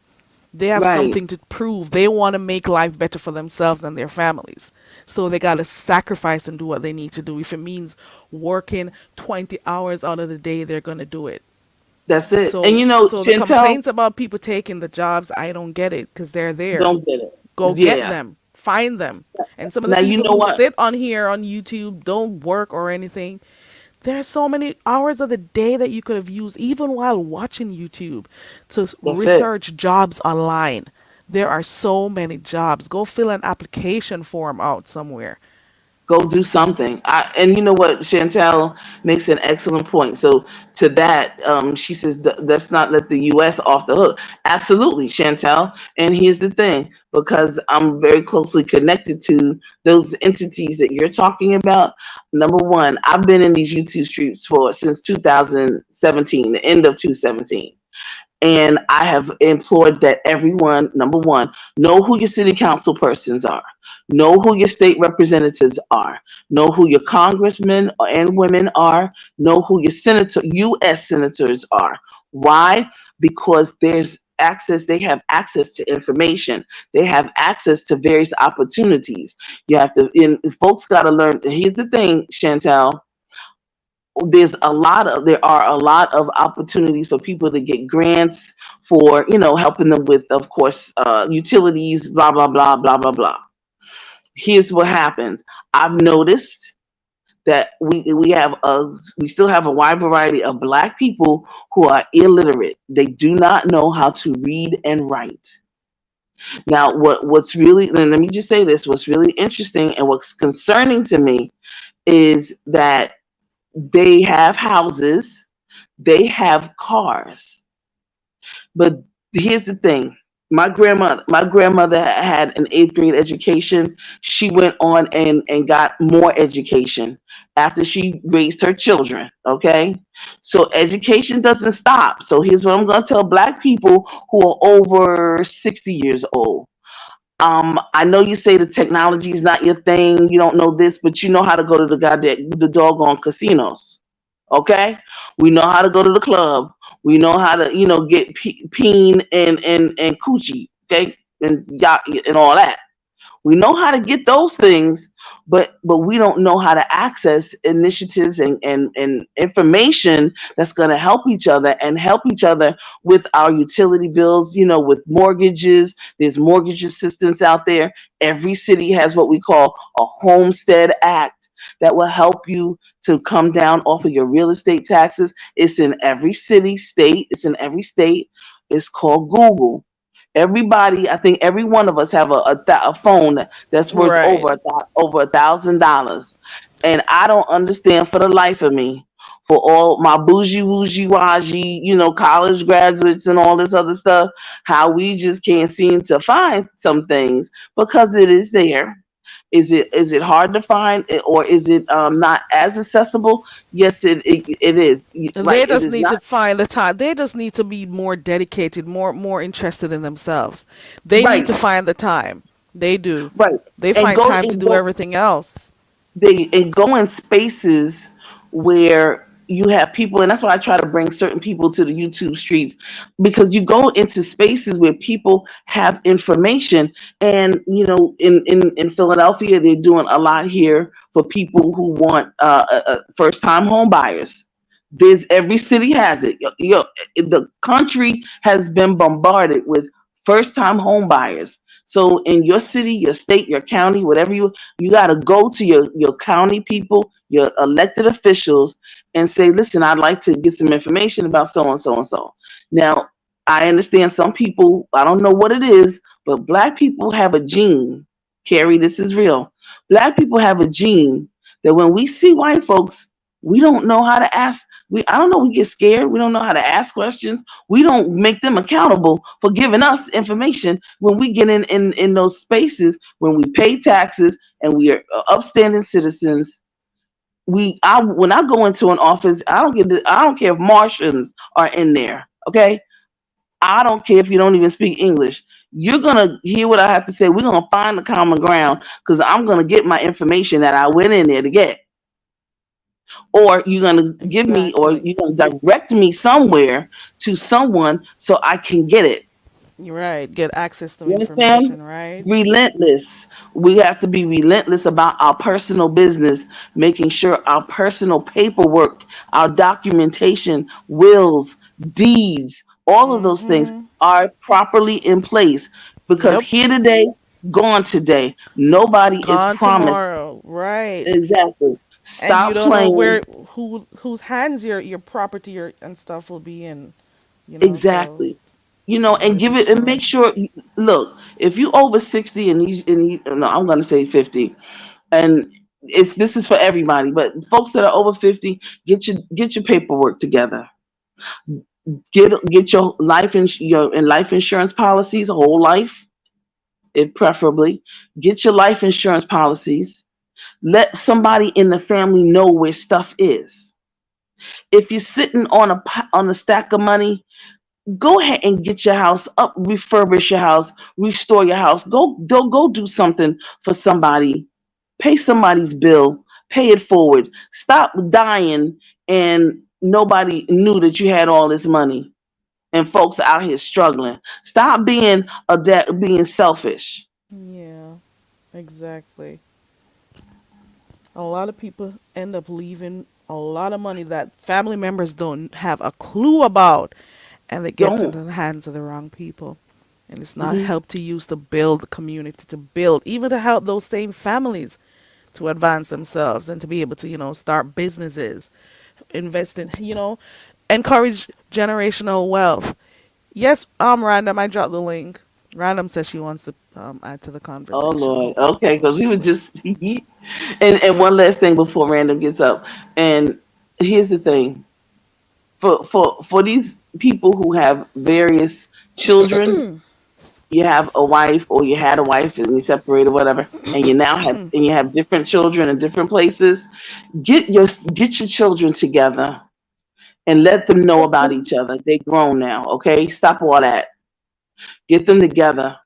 They have Right. something to prove. They want to make life better for themselves and their families. So they got to sacrifice and do what they need to do. If it means working 20 hours out of the day, they're going to do it. That's it. And So the Chantel, complaints about people taking the jobs, I don't get it because they're there. don't get it. Go get Yeah. them. Find them. And some of the Now you people know who what? sit on here on YouTube don't work or anything. There's so many hours of the day that you could have used even while watching YouTube to That's it. research jobs online. There are so many jobs. Go fill an application form out somewhere. Go do something. And you know what, Chantel makes an excellent point. So to that, she says, let's not let the U.S. off the hook. Absolutely, Chantel. And here's the thing, because I'm very closely connected to those entities that you're talking about. Number one, I've been in these YouTube streets for since 2017, the end of 2017. And I have implored that everyone, number one, know who your city council persons are, know who your state representatives are, know who your congressmen and women are, know who your U.S. senators are. Why? Because there's access, they have access to information, they have access to various opportunities. You have to, and folks got to learn. Here's the thing, Chantel, there are a lot of opportunities for people to get grants for, helping them with, of course, utilities, blah blah blah blah blah blah. Here's what happens. I've noticed that we still have a wide variety of black people who are illiterate. They do not know how to read and write. Now, what's really, and let me just say this, what's really interesting and what's concerning to me is that they have houses, they have cars. But here's the thing. My grandmother had an eighth grade education. She went on and got more education after she raised her children. Okay. So education doesn't stop. So here's what I'm gonna tell black people who are over 60 years old. I know you say the technology is not your thing, you don't know this, but you know how to go to the doggone casinos. Okay, we know how to go to the club. We know how to, get peen and coochie. Okay, and yacht and all that. We know how to get those things, but we don't know how to access initiatives and information that's going to help each other and help each other with our utility bills, with mortgages. There's mortgage assistance out there. Every city has what we call a homestead act that will help you to come down off of your real estate taxes. It's in every city, state. It's in every state. It's called Google. Everybody, I think every one of us have a phone that's worth Right. over $1,000, and I don't understand for the life of me, for all my bougie wougie waji, college graduates and all this other stuff, how we just can't seem to find some things because it is there. Is it hard to find, or is it not as accessible? Yes, it is. They Like, it just is need not to find the time. They just need to be more dedicated, more interested in themselves. They need right, to find the time. They do. right, They and find go time to and do go everything else. and go in spaces where you have people, and that's why I try to bring certain people to the YouTube streets, because you go into spaces where people have information. And in Philadelphia, they're doing a lot here for people who want first time home buyers. There's every city has it. The country has been bombarded with first time home buyers. So in your city, your state, your county, whatever you got to go to your county people, your elected officials, and say, listen, I'd like to get some information about so and so and so. Now, I understand some people, I don't know what it is, but black people have a gene. Carrie, this is real. Black people have a gene that when we see white folks, we don't know how to ask. I don't know, we get scared. We don't know how to ask questions. We don't make them accountable for giving us information when we get in those spaces, when we pay taxes and we are upstanding citizens. When I go into an office, I don't care if Martians are in there. Okay, I don't care if you don't even speak English. You're gonna hear what I have to say. We're gonna find the common ground because I'm gonna get my information that I went in there to get, or you're gonna give me, or Exactly. you're gonna direct me somewhere to someone so I can get it. You're right. Get access to You understand? information, right? Relentless. We have to be relentless about our personal business, making sure our personal paperwork, our documentation, wills, deeds, all of those things Mm-hmm. are properly in place. Because Yep. here today, gone today. Nobody is Gone promised. tomorrow. Right. Exactly. And you Stop don't know playing. whose hands your property and stuff will be in. So Exactly. and Life give is it and short. make sure. Look, if you over 60 and no, I'm gonna say 50, and this is for everybody, but folks that are over 50, get your paperwork together. Get your life insurance policies, whole life, if preferably. Get your life insurance policies. Let somebody in the family know where stuff is. If you're sitting on a stack of money, go ahead and get your house up, refurbish your house, restore your house. Go do something for somebody. Pay somebody's bill. Pay it forward. Stop dying and nobody knew that you had all this money and folks out here struggling. Stop being selfish. Yeah, exactly. A lot of people end up leaving a lot of money that family members don't have a clue about, and it gets Don't. into the hands of the wrong people. And it's not Hmm. help to use to build the community, to build, even to help those same families to advance themselves and to be able to, start businesses, invest in, encourage generational wealth. Yes, Random, I dropped the link. Random says she wants to add to the Oh conversation. Lord. Okay, Hopefully because she we were could. just and one last thing before Random gets up. And here's the thing. For these people who have various children, you have a wife or you had a wife and you separated, whatever, and you have different children in different places. Get your children together and let them know about each other. They grown now, okay? Stop all that. Get them together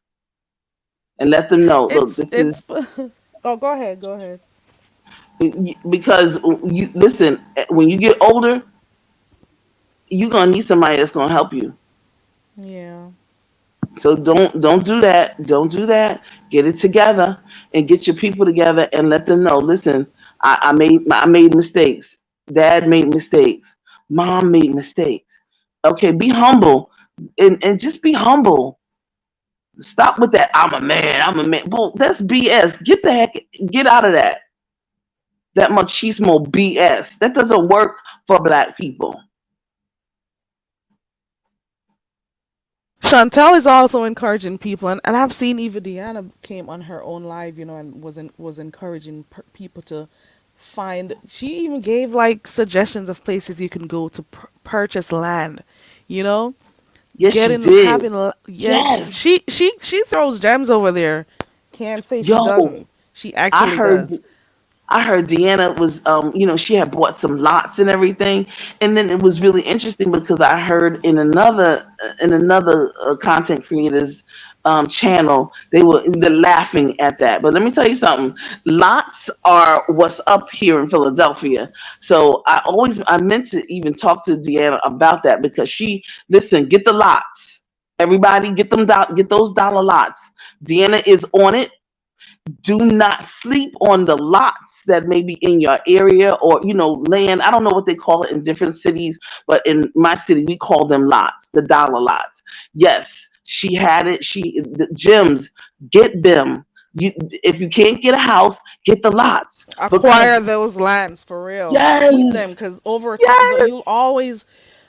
and let them know. Look, this is It's oh, go ahead, go ahead. because you listen. When you get older, you're gonna need somebody that's gonna help you. Yeah. So don't do that. Don't do that. Get it together and get your people together and let them know. Listen, I made mistakes. Dad made mistakes. Mom made mistakes. Okay, be humble and just be humble. Stop with that. I'm a man. I'm a man. Well, that's BS. Get out of that. That machismo BS. That doesn't work for black people. Chantel is also encouraging people, and I've seen even Deanna came on her own live, and was encouraging people to find. She even gave like suggestions of places you can go to purchase land, you know, Yes, she getting did. having yeah. Yes. She throws gems over there. Can't say she Yo, doesn't. She I actually heard does. I heard Deanna was, she had bought some lots and everything, and then it was really interesting because I heard in another content creators channel they're laughing at that. But let me tell you something: lots are what's up here in Philadelphia. So I meant to even talk to Deanna about that because listen, get the lots. Everybody, get those dollar lots. Deanna is on it. Do not sleep on the lots that may be in your area or land. I don't know what they call it in different cities, but in my city we call them lots, the dollar lots. Yes, she had it. The gyms, get them. If you can't get a house, get the lots because Acquire those lands for real. Keep them, yes, because over time you'll yes. always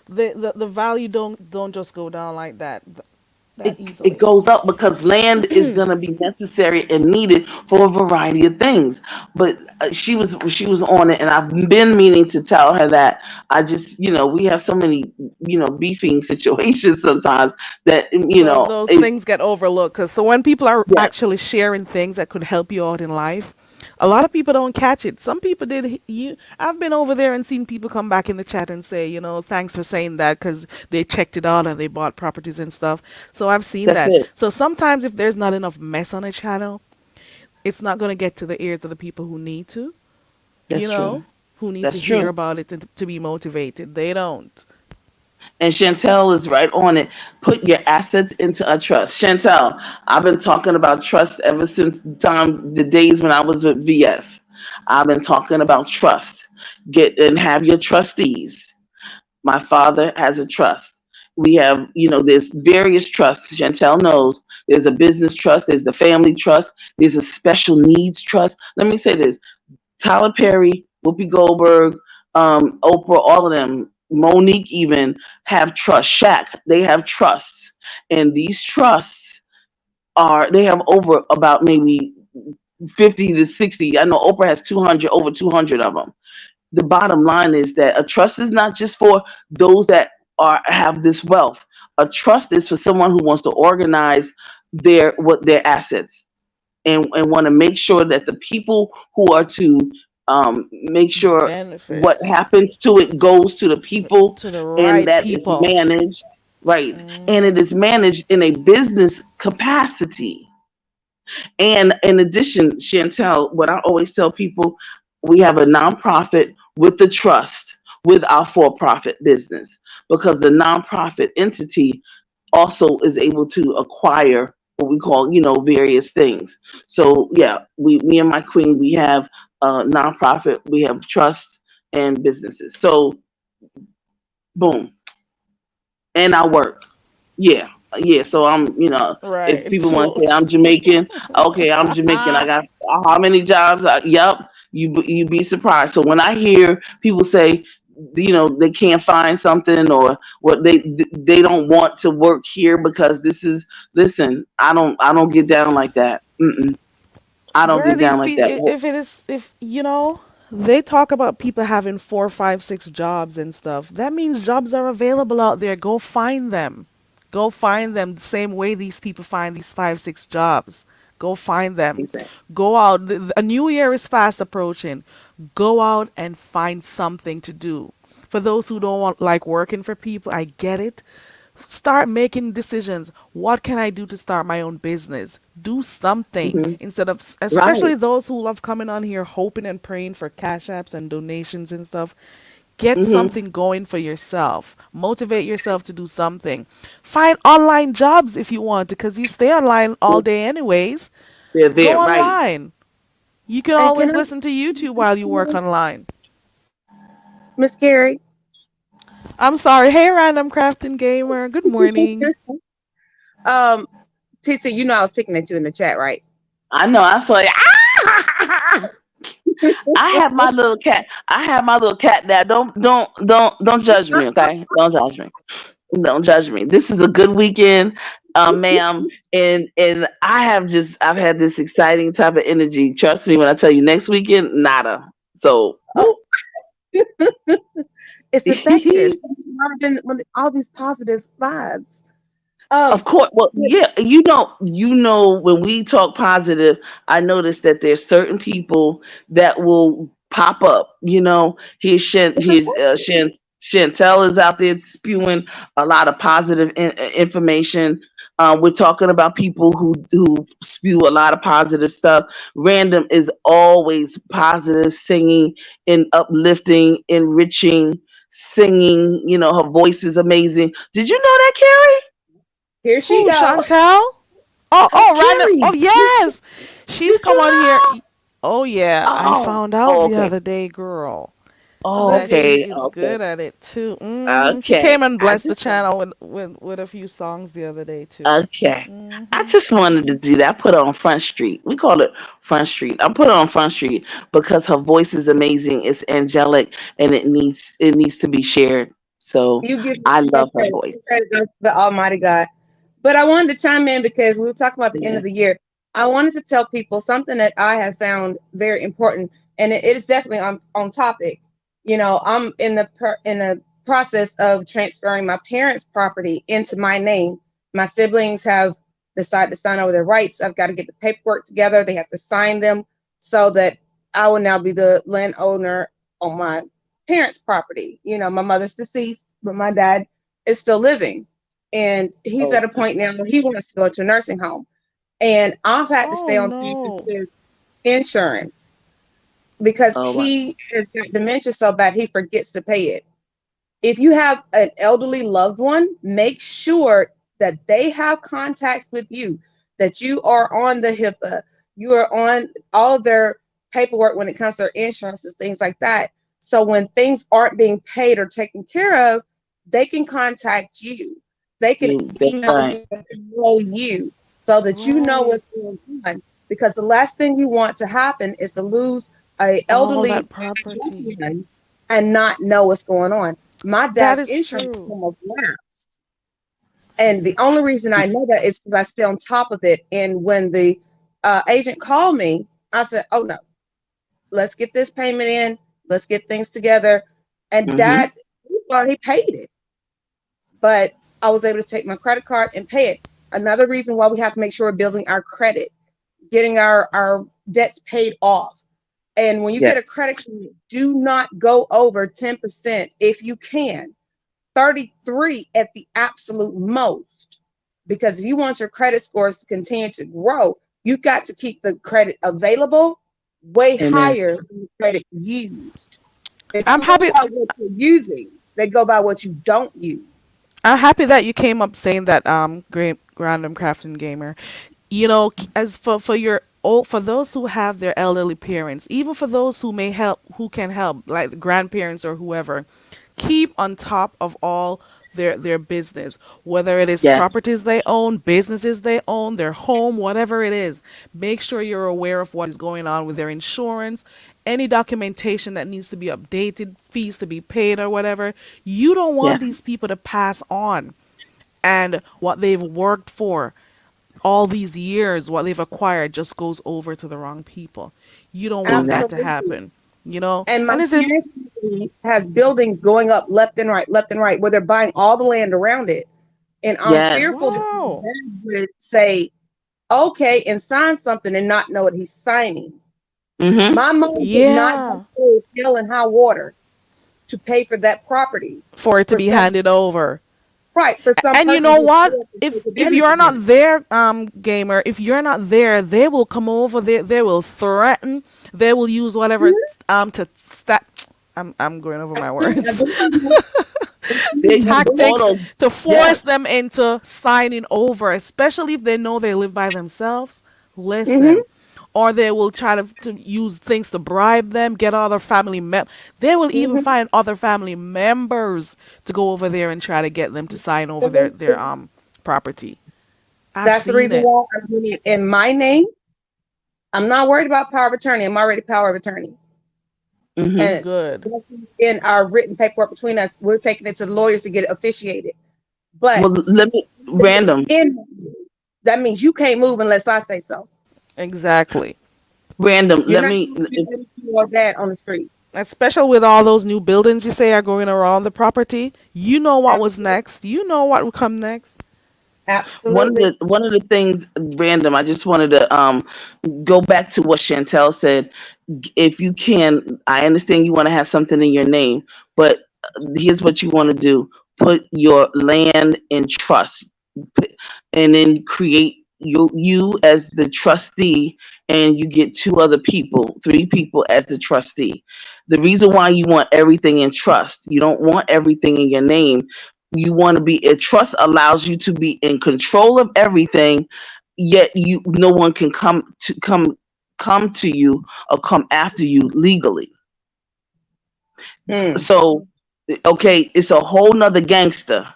the value don't just go down like that It easily. goes up because land is going to be necessary and needed for a variety of things. But she was on it, and I've been meaning to tell her that. I just we have so many beefing situations sometimes that So those things get overlooked. So when people are yeah, actually sharing things that could help you out in life, a lot of people don't catch it. Some people did. I've been over there and seen people come back in the chat and say, thanks for saying that, because they checked it out and they bought properties and stuff. So I've seen that's that. it. So sometimes if there's not enough mess on a channel, it's not going to get to the ears of the people who need to, you That's true. know, who need to That's hear true. about it to be motivated. They don't. And Chantel is right on it. Put your assets into a trust. Chantel, I've been talking about trust ever since the days when I was with VS. I've been talking about trust. Get and have your trustees. My father has a trust. We have, there's various trusts. Chantel knows there's a business trust, there's the family trust, there's a special needs trust. Let me say this: Tyler Perry, Whoopi Goldberg, Oprah, all of them. Monique even have trust. Shaq, they have trusts, and these trusts they have over about maybe 50 to 60. I know Oprah has 200, over 200 of them. The bottom line is that a trust is not just for those that have this wealth. A trust is for someone who wants to organize their assets, and want to make sure that the people who are to make sure what Benefit happens to it goes to the people, to the and right that is people. managed right, and it is Hmm. managed in a business capacity. And in addition, Chantel, what I always tell people, we have a nonprofit with the trust with our for-profit business, because the nonprofit entity also is able to acquire what we call, various things. So yeah, me and my queen, we have a nonprofit, we have trust and businesses. So boom, and I work. Yeah, yeah. So if Right. people want to So say I'm Jamaican, okay, I'm Jamaican. I got how many jobs? Yep. You be surprised. So when I hear people say, they can't find something, or what they don't want to work here because this is, listen, I don't get down like that. I don't where are get these down like that. people? If it is, if they talk about people having four, five, six jobs and stuff. That means jobs are available out there. Go find them. Go find them the same way these people find these five, six jobs. Go find them. Exactly. Go out. A new year is fast approaching. Go out and find something to do. For those who don't want like working for people, I get it. Start making decisions. What can I do to start my own business? Do something Hmm. instead of, Right. especially those who love coming on here hoping and praying for cash apps and donations and stuff. Get Hmm. something going for yourself. Motivate yourself to do something. Find online jobs if you want to, because you stay online all day anyways. They're Go there. Right. online. You can And can always I, listen to YouTube while you work online. Miss Carrie? I'm sorry. Hey, Random Crafting Gamer. Good morning. Um, Tisa, you know I was picking at you in the chat, right? I know. I saw it. I have my little cat. I have my little cat now. Don't judge me, okay? Don't judge me. Don't judge me. This is a good weekend, ma'am. And I've had this exciting type of energy. Trust me when I tell you, next weekend, nada. So woo. It's infectious. With all these positive vibes. Um, Of course. Well, yeah, when we talk positive, I notice that there's certain people that will pop up. Chantel is out there spewing a lot of positive information. We're talking about people who spew a lot of positive stuff. Random is always positive, singing and uplifting, enriching, singing. Her voice is amazing. Did you know that, Carrie? Here she Who, go. Chantel? Oh, oh, Random. Oh, Carrie, yes. did She's come you on here. know? Oh, yeah. I Oh, found out oh, the okay. other day, girl, Oh, that Goodness. she okay, is okay, good at it, too. She came okay. and I blessed the just channel with a few songs the other day, too. okay. I Hmm. just wanted to do that. I put her on Front Street. We call it Front Street. I put her on Front Street because her voice is amazing. It's angelic, and it needs to be shared. So You give I all love her credit. voice. Credit goes to the Almighty God. But I wanted to chime in because we were talking about the end Yeah. of the year. I wanted to tell people something that I have found very important, and it is definitely on topic. I'm in the process of transferring my parents' property into my name. My siblings have decided to sign over their rights. I've got to get the paperwork together. They have to sign them so that I will now be the landowner on my parents' property. My mother's deceased, but my dad is still living. And he's at a Okay. point now where he wants to go to a nursing home. And I've had to Oh, stay on top of no. his insurance because All right. he has got dementia so bad he forgets to pay it. If you have an elderly loved one, make sure that they have contacts with you, that you are on the HIPAA, you are on all their paperwork when it comes to their insurances, things like that. So when things aren't being paid or taken care of, they can contact you. They can That's email right. you and email you so that you know Right. what's going on. Because the last thing you want to happen is to lose a All elderly that property. loved one and not know what's going on. My That dad's is insurance true. came up last. And the only reason I know that is because I stay on top of it. And when the agent called me, I said, "Oh no, let's get this payment in. Let's get things together." And Mm-hmm. Dad, he already paid it, but I was able to take my credit card and pay it. Another reason why we have to make sure we're building our credit, getting our debts paid off. And when you Yes. get a credit card, do not go over 10% if you can. 33 at the absolute most. Because if you want your credit scores to continue to grow, you've got to keep the credit available way Amen. higher than the credit used. They I'm don't go happy. by what you're using, they go by what you don't use. I'm happy that you came up saying that. Great random crafting gamer. You know, as for your old, for those who have their elderly parents, even for those who may help, who can help, like the grandparents or whoever, keep on top of all their business, whether it is Yes. properties they own, businesses they own, their home, whatever it is. Make sure you're aware of what is going on with their insurance, any documentation that needs to be updated, fees to be paid or whatever. You don't want these Yes. people to pass on and what they've worked for all these years, what they've acquired just goes over to the wrong people. You don't want that to Exactly. Absolutely. happen, you know? And my And is it parents' family has buildings going up left and right, where they're buying all the land around it. And I'm Yes. fearful that my wow. dad would say, okay, and sign something and not know what he's signing. Mm-hmm. My mom did not go Yeah. through hell and high water to pay for that property. For it to For be some, handed over. right, for some And you person know who what? feel like to take If advantage you're of not him. there, gamer, if you're not there, they will come over. They will threaten. They will use whatever Mhm. to stat. I'm going over my I've words. been through that. They use I've been all Tactics those. to Yes. force them into signing over, especially if they know they live by themselves. through. Listen. Or they will try to use things to bribe them, get other family they will Hmm. even Hmm. find other family members to go over there and try to get them to sign over their property. I've That's the seen reason it. why I'm doing it in my name. I'm not worried about power of attorney. I'm already power of attorney. Mm-hmm. And Good. in our written paperwork between us, we're taking it to the lawyers to get it officiated. But Well, let me random, in that means you can't move unless I say so. Exactly. random. You're Let not me. going to be able to do all that on the street. Especially with all those new buildings you say are going around the property. You know what was Absolutely. next. You know what will come next. Absolutely. One of the things random. I just wanted to go back to what Chantel said. If you can, I understand you want to have something in your name, but here's what you want to do: put your land in trust, and then create you as the trustee, and you get two other people, three people as the trustee. The reason why you want everything in trust, you don't want everything in your name. You want to be a trust allows you to be in control of everything, yet you no one can come to you or come after you legally. Mm. So okay, it's a whole nother gangster.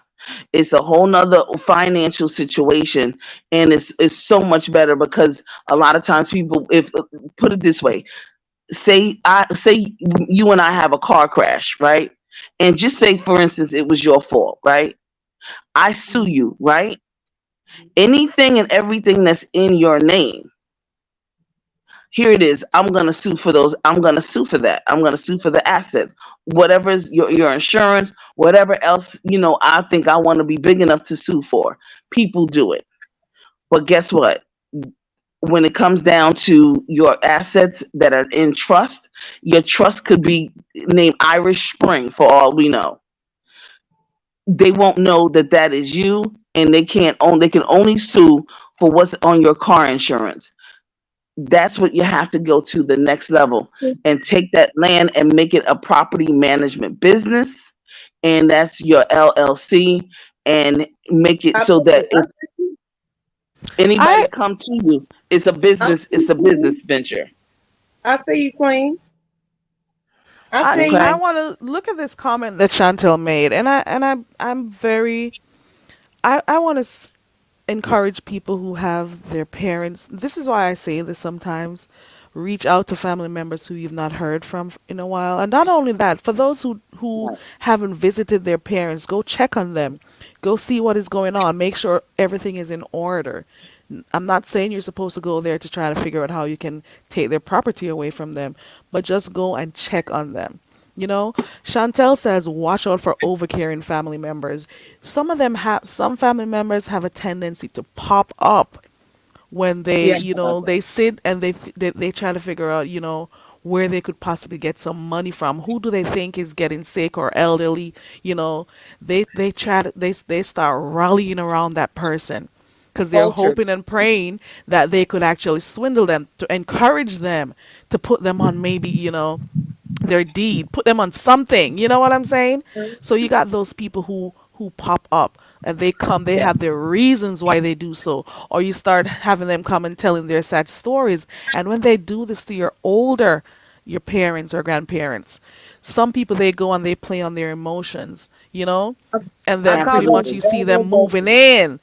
It's a whole nother financial situation, and it's so much better because a lot of times people, if put it this way, say you and I have a car crash, right? And just say for instance it was your fault, right? I sue you, right? Anything and everything that's in your name, here it is. I'm gonna sue for those. I'm gonna sue for that. I'm gonna sue for the assets, whatever's your insurance, whatever else I think I want to be big enough to sue for. People do it, but guess what? When it comes down to your assets that are in trust, your trust could be named Irish Spring for all we know. They won't know that that is you, and they can't own. They can only sue for what's on your car insurance. That's what you have to go to the next level and take that land and make it a property management business, and that's your LLC, and make it so Absolutely. that if anybody I come to you, I it's see a you, business venture. I see you, Queen. I see I you. Okay. want to look at this comment that Chantel made, and I'm very I want to encourage people who have their parents. This is why I say this sometimes. Reach out to family members who you've not heard from in a while, and not only that, for those who Right. haven't visited their parents, go check on them. Go see what is going on. Make sure everything is in order. I'm not saying you're supposed to go there to try to figure out how you can take their property away from them, but just go and check on them. You know, Chantel says, watch out for overcaring family members. Some family members have a tendency to pop up when they, Yeah. they sit and they try to figure out, where they could possibly get some money from. Who do they think is getting sick or elderly? You know, they start rallying around that person because they're Culture. hoping and praying that they could actually swindle them, to encourage them, to put them on maybe, their deed, put them on something. You know what I'm saying? So you got those people who pop up and they have Yes. their reasons why they do so, or you start having them come and telling their sad stories. And when they do this to your parents or grandparents, some people, they go and they play on their emotions, and I then call pretty them much Absolutely. you see them vulnerable. moving in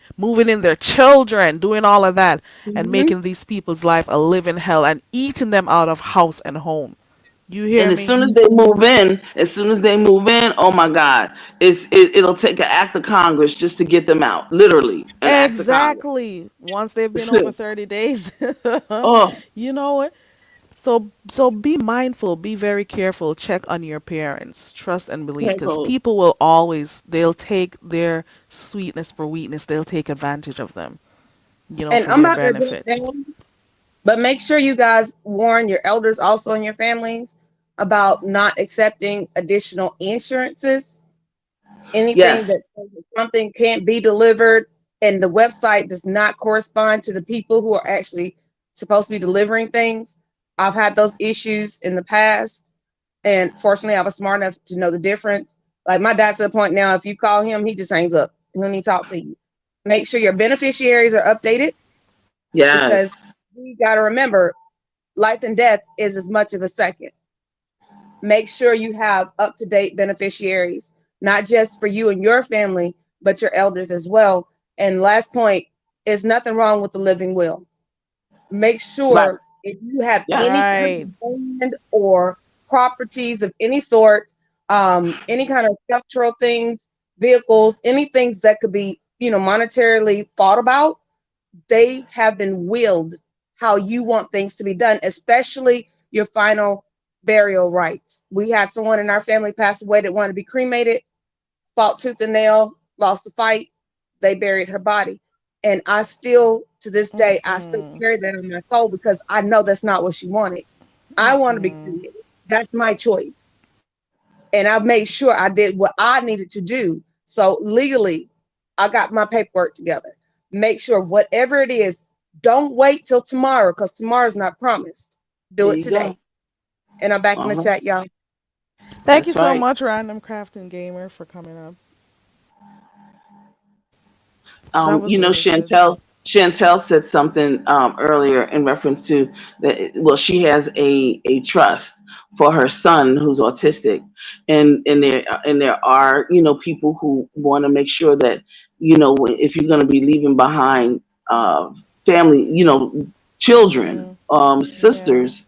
their children, doing all of that, and Mhm. making these people's life a living hell and eating them out of house and home. You hear And as me? soon as they move in, oh my God, it'll take an act of Congress just to get them out. Literally, an act of Congress. Exactly. Once they've been over 30 days. Oh, You know what? So be mindful, be very careful, check on your parents, trust and believe, because careful. people will always, they'll take their sweetness for weakness, they'll take advantage of them, And for I'm their about to do it benefits. down, but make sure you guys warn your elders also in your families about not accepting additional insurances. Anything Yes. that says that something can't be delivered and the website does not correspond to the people who are actually supposed to be delivering things. I've had those issues in the past, and fortunately, I was smart enough to know the difference. Like my dad's to the point now, if you call him, he just hangs up. He don't need to talk to you. Make sure your beneficiaries are updated because Yes. we got to remember life and death is as much of a second. Make sure you have up to date beneficiaries, not just for you and your family, but your elders as well. And last point is nothing wrong with the living will. Make Right. sure if you have Yes. any kind Right. of land or properties of any sort, any kind of structural things, vehicles, anything that could be, monetarily thought about, they have been willed how you want things to be done, especially your final burial rites. We had someone in our family pass away that wanted to be cremated, fought tooth and nail, lost the fight. They buried her body. And I still, to this day, I still carry that in my soul because I know that's not what she wanted. I want to be cremated. That's my choice. And I made sure I did what I needed to do. So legally, I got my paperwork together. Make sure whatever it is, don't wait till tomorrow because tomorrow's not promised. Do There it you go. today. And I'm back in the Uh-huh. chat, y'all. Thank you That's so right. much, Random Crafting Gamer, for coming up. That was really good. Chantel said something earlier in reference to that. Well, she has a trust for her son who's autistic, and there are people who want to make sure that if you're going to be leaving behind uh, family, children, Yeah. sisters,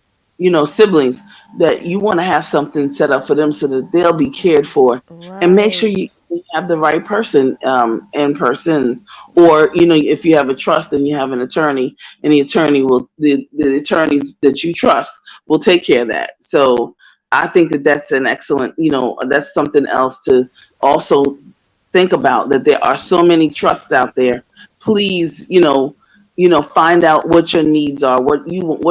siblings, that you want to have something set up for them so that they'll be cared for, and make sure you Right. have the right person and persons, or if you have a trust and you have an attorney, and the attorneys that you trust will take care of that. So I think that that's an excellent, that's something else to also think about, that there are so many trusts out there. Please, find out what your needs are, what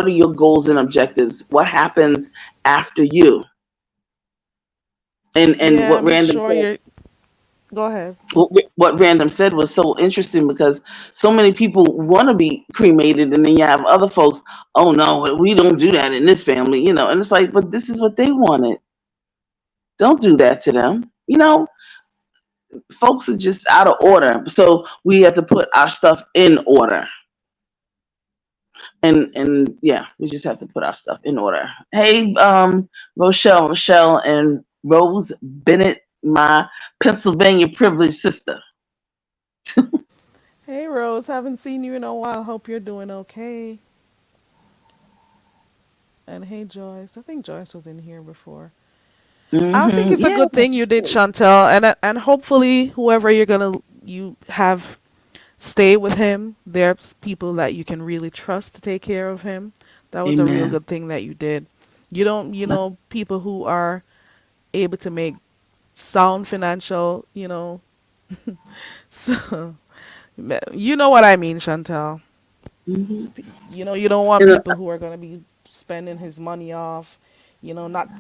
are your goals and objectives, what happens after you. And Yeah, what make random sure said you're. Go ahead. what Random said was so interesting, because so many people want to be cremated, and then you have other folks, oh no, we don't do that in this family, and it's like, but this is what they wanted. Don't do that to them. Folks are just out of order, so we have to put our stuff in order. And yeah, we just have to put our stuff in order. Hey, Rochelle and Rose Bennett, my Pennsylvania privileged sister. Hey, Rose. Haven't seen you in a while. Hope you're doing okay. And hey, Joyce. I think Joyce was in here before. I think it's a Yeah. good thing you did, Chantel, and hopefully whoever you have stay with him. There's people that you can really trust to take care of him. That was a real Amen. good thing that you did. You don't, That's, people who are able to make sound financial, so you know what I mean, Chantel. hmm You don't want and, people who are going to be spending his money off,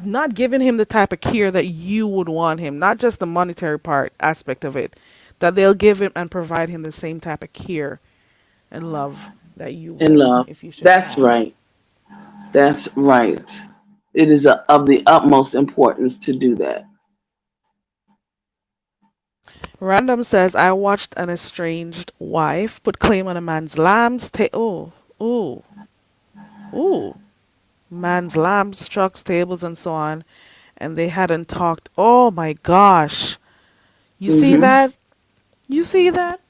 not giving him the type of care that you would want him, not just the monetary part aspect of it, that they'll give him and provide him the same type of care and love that you and would love. if you should That's pass. right. That's right. It is of the utmost importance to do that. Random says, I watched an estranged wife put claim on a man's lambs. Ooh, ooh. Man's lambs, trucks, tables, and so on. And they hadn't talked. Oh my gosh. You see hmm that? You see that?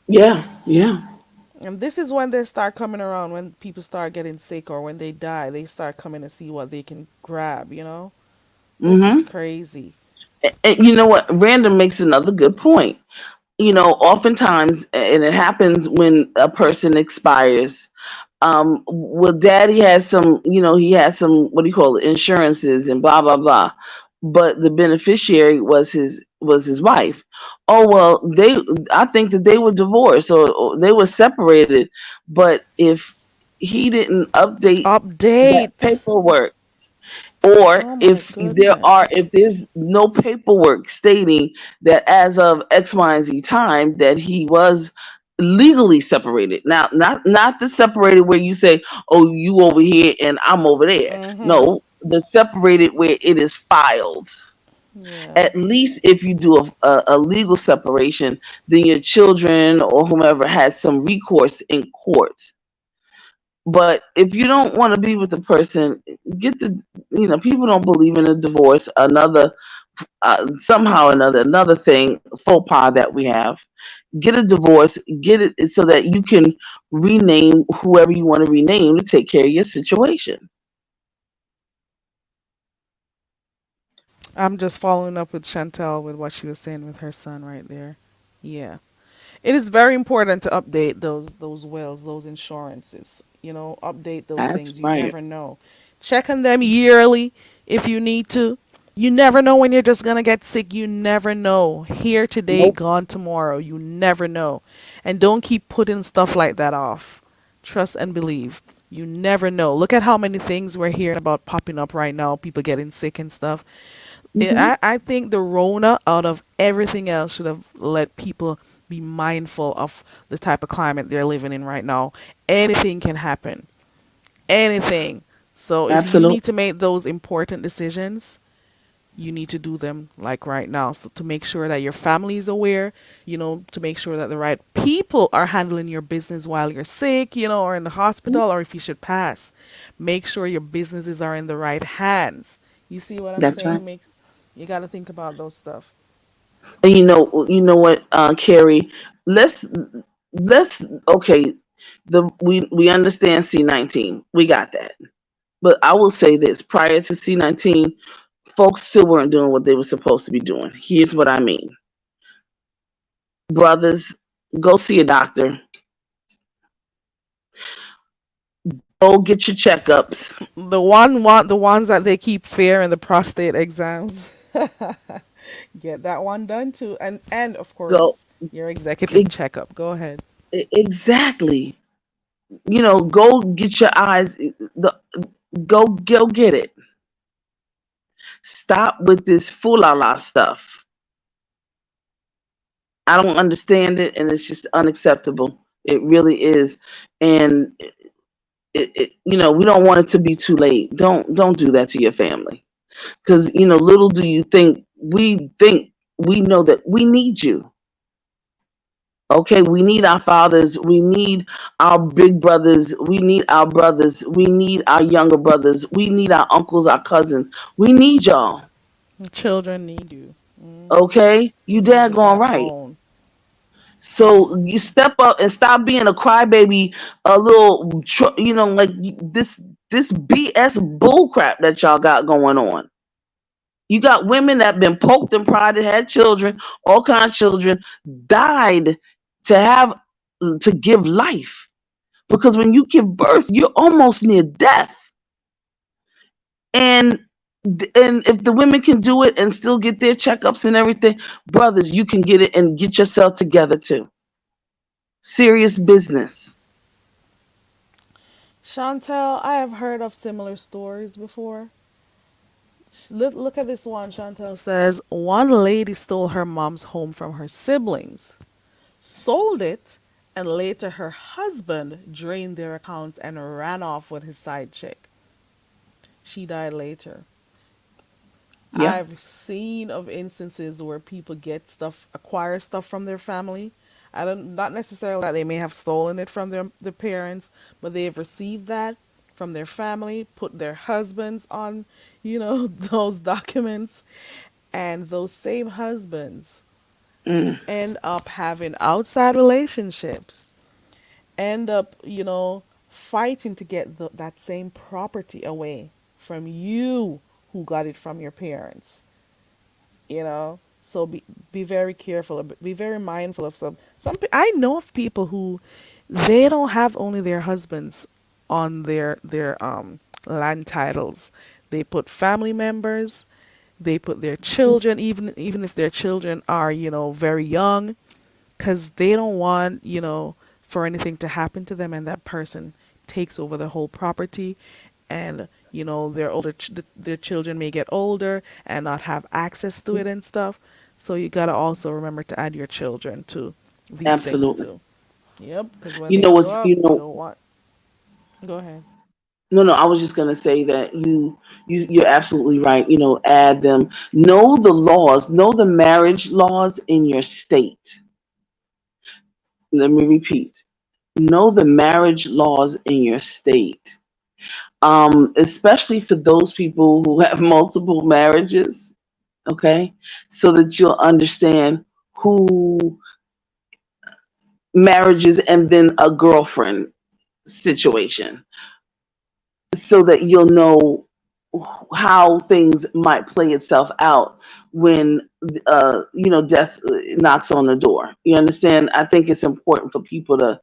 Yeah. Yeah. And this is when they start coming around, when people start getting sick or when they die. They start coming to see what they can grab. This is hmm crazy. And you know what? Random makes another good point. Oftentimes, and it happens when a person expires. Well, daddy has some, he has some, what do you call it, insurances and blah blah blah, but the beneficiary was his wife. Oh well, I think that they were divorced, or they were separated, but if he didn't update that Update. paperwork, or Oh my if goodness. there's no paperwork stating that as of X, Y, and Z time that he was legally separated. Now, not the separated where you say, "Oh, you over here and I'm over there." Mm-hmm. No, the separated where it is filed. Yeah. At least if you do a legal separation, then your children or whomever has some recourse in court. But if you don't want to be with the person, get the people don't believe in a divorce. Another somehow another thing faux pas that we have. Get a divorce. Get it so that you can rename whoever you want to rename to take care of your situation. I'm just following up with Chantel with what she was saying with her son right there. Yeah. It is very important to update those wills, those insurances. Update those That's things. You right. never know. Check on them yearly if you need to. You never know when you're just gonna get sick. You never know. Here today, Nope. gone tomorrow. You never know. And don't keep putting stuff like that off. Trust and believe. You never know. Look at how many things we're hearing about popping up right now. People getting sick and stuff. hmm I think the Rona, out of everything else, should have let people be mindful of the type of climate they're living in right now. Anything can happen. Anything. So if you Absolutely. need to make those important decisions, you need to do them like right now. So to make sure that your family is aware, to make sure that the right people are handling your business while you're sick, or in the hospital, or if you should pass. Make sure your businesses are in the right hands. You see what I'm That's right. saying? You got to think about those stuff. And you know what, Carrie? Let's let's okay. We understand C-19. We got that. But I will say this: prior to C-19, folks still weren't doing what they were supposed to be doing. Here's what I mean, brothers, go see a doctor. Go get your checkups. The ones that they keep fair in the prostate exams. Get that one done too, and of Go course your executive e- checkup. Go ahead. exactly. Go get your eyes. Go get it. Stop with this fool la la stuff. I don't understand it, and it's just unacceptable. It really is, and we don't want it to be too late. Don't do that to your family, because little do you think we know that we need you. Okay, we need our fathers, we need our big brothers, we need our brothers, we need our younger brothers, we need our uncles, our cousins. We need y'all. Children need you. Okay, you You need the daggone right. backbone. So you step up and stop being a crybaby, a little, like this BS bullcrap that y'all got going on. You got women that been poked and prodded, had children, all kinds of children, died to have to give life. Because when you give birth, you're almost near death. And and if the women can do it and still get their checkups and everything, brothers, you can get it and get yourself together too. Serious business. Chantel, I have heard of similar stories before. Look at this one. Chantel says one lady stole her mom's home from her siblings, sold it, and later her husband drained their accounts and ran off with his side chick. She died later. Yeah. I've seen of instances where people get stuff, acquire stuff from their family. I don't, not necessarily that they may have stolen it from their parents, but they have received that from their family, put their husbands on, those documents, and those same husbands Mm, end up having outside relationships, end up, fighting to get that same property away from you who got it from your parents. So be very careful, be very mindful of I know of people who they don't have only their husbands on their land titles. They put family members, they put their children, even if their children are very young, because they don't want for anything to happen to them and that person takes over the whole property, and their children may get older and not have access to it and stuff. So you got to also remember to add your children to these things absolutely. too. Yep, because when You they know grow what's up, you you know don't want. Go ahead. no, no, I was just gonna say that you're absolutely right. Add them. Know the laws, know the marriage laws in your state. Let me repeat. Know the marriage laws in your state. Especially for those people who have multiple marriages, okay? So that you'll understand who marriages and then a girlfriend situation, so that you'll know how things might play itself out when death knocks on the door. You understand? I think it's important for people to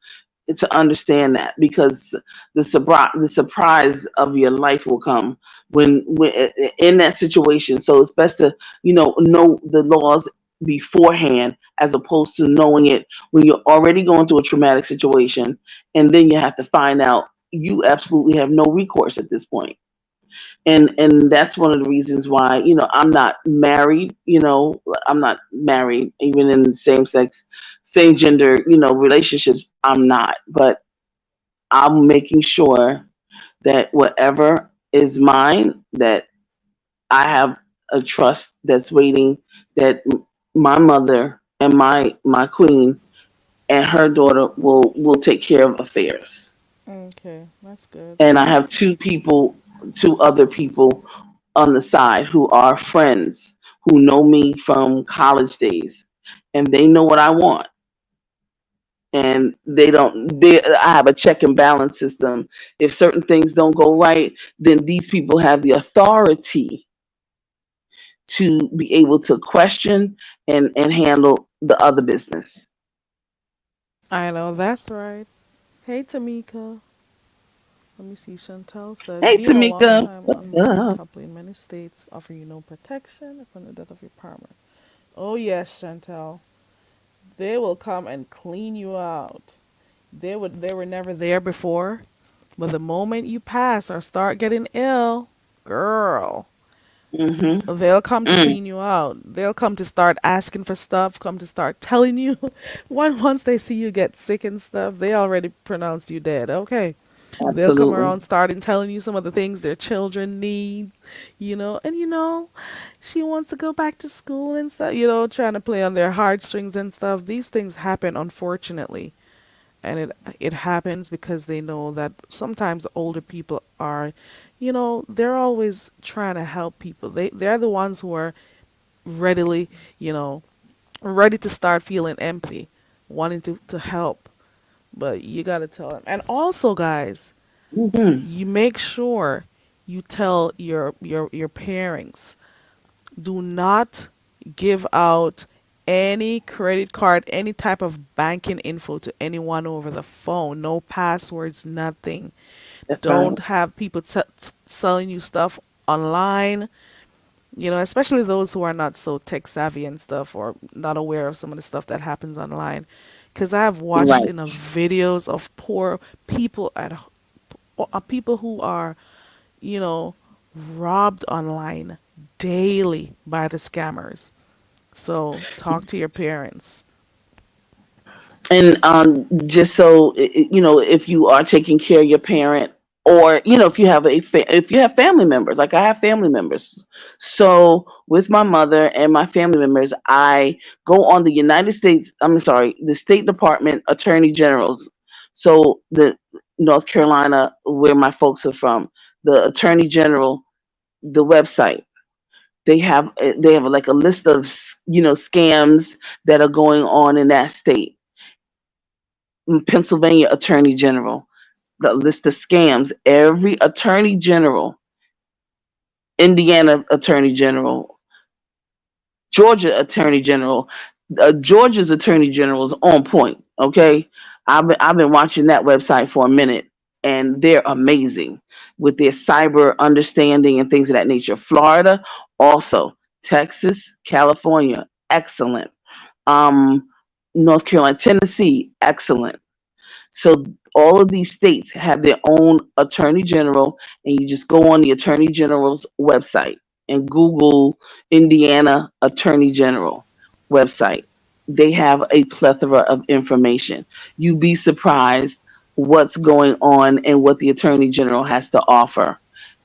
understand that, because the surprise of your life will come when in that situation. So it's best to know the laws beforehand, as opposed to knowing it when you're already going through a traumatic situation, and then you have to find out you absolutely have no recourse at this point. And that's one of the reasons why I'm not married. I'm not married even in same sex, same gender relationships. I'm not, but I'm making sure that whatever is mine, that I have a trust that's waiting, that my mother and my queen and her daughter will take care of affairs. Okay, that's good. And I have two other people on the side who are friends, who know me from college days, and they know what I want. And they don't. I have a check and balance system. If certain things don't go right, then these people have the authority to be able to question and handle the other business. I know that's right. Hey, Tamika. Let me see. Chantel says, Hey, being a long Tamika, time what's unmarried up? couple in many states offer you no protection upon the death of your partner. Oh, yes, Chantel. They will come and clean you out. They were never there before, but the moment you pass or start getting ill, girl, Mm-hmm. they'll come to Mm, clean you out. They'll come to start asking for stuff, come to start telling you. Once they see you get sick and stuff, they already pronounced you dead. Okay. They'll come absolutely. around starting telling you some of the things their children need, and she wants to go back to school and stuff, trying to play on their heartstrings and stuff. These things happen, unfortunately, and it happens because they know that sometimes older people are, they're always trying to help people. They're the ones who are readily, you know, ready to start feeling empathy, wanting to help. But you gotta tell them. And also, guys, Mm-hmm. you make sure you tell your parents Do not give out any credit card, any type of banking info to anyone over the phone. No passwords, nothing. That's right. Don't have people selling you stuff online, especially those who are not so tech savvy and stuff, or not aware of some of the stuff that happens online. Because I have watched Right. in a videos of poor people people who are, you know, robbed online daily by the scammers. So talk to your parents. And just so if you are taking care of your parent, or if you have if you have family members, like I have family members, so with my mother and my family members, I go on the United States, I'm sorry, the State Department Attorney Generals. So the North Carolina, where my folks are from, the Attorney General, the website, they have like a list of scams that are going on in that state. Pennsylvania Attorney General, the list of scams. Every Attorney General, Indiana Attorney General, Georgia Attorney General, Georgia's Attorney General is on point. Okay, I've been watching that website for a minute, and they're amazing with their cyber understanding and things of that nature. Florida, also Texas, California, excellent. Um, North Carolina, Tennessee, excellent. So all of these states have their own attorney general, and you just go on the attorney general's website and Google Indiana Attorney General website. They have a plethora of information. You'd be surprised what's going on and what the attorney general has to offer.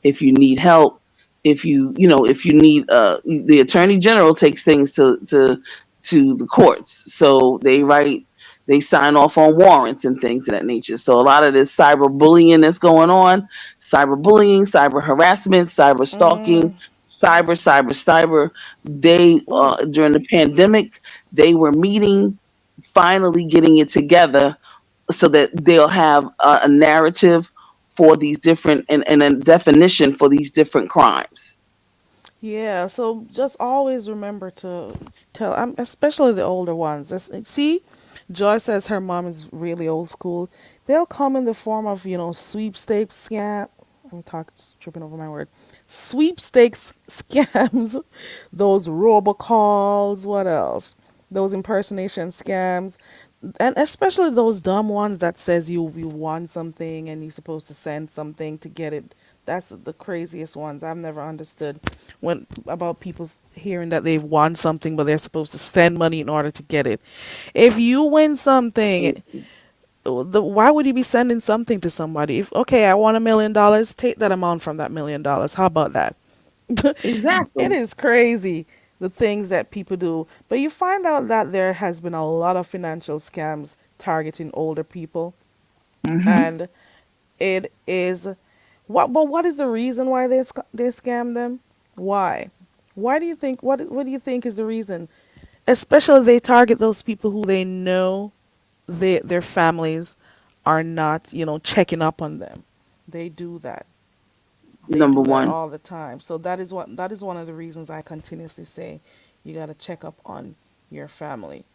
If you need help, if you need the attorney general takes things to the courts. So they sign off on warrants and things of that nature. So a lot of this cyberbullying that's going on, cyberbullying, cyber harassment, cyber stalking, Mm, cyber. They ooh, during the pandemic, they were meeting, finally getting it together so that they'll have a narrative for these different, and a definition for these different crimes. yeah. So just always remember to tell, especially the older ones. See, Joy says her mom is really old school. They'll come in the form of, sweepstakes scam. I'm talking, tripping over my word. Sweepstakes scams, those robocalls, what else? Those impersonation scams, and especially those dumb ones that says you won something and you're supposed to send something to get it. That's the craziest ones. I've never understood when about people hearing that they've won something but they're supposed to send money in order to get it. If you win something, why would you be sending something to somebody? If, okay, I won $1 million, take that amount from that $1 million. How about that? It Exactly. is crazy the things that people do. But you find out that there has been a lot of financial scams targeting older people, Hmm. and it is what. But what is the reason why they scam them? Why? Why do you think? What do you think is the reason? Especially they target those people who they know their families are not, checking up on them. They do that. They Number do that one. all the time. So that is one of the reasons I continuously say you got to check up on your family.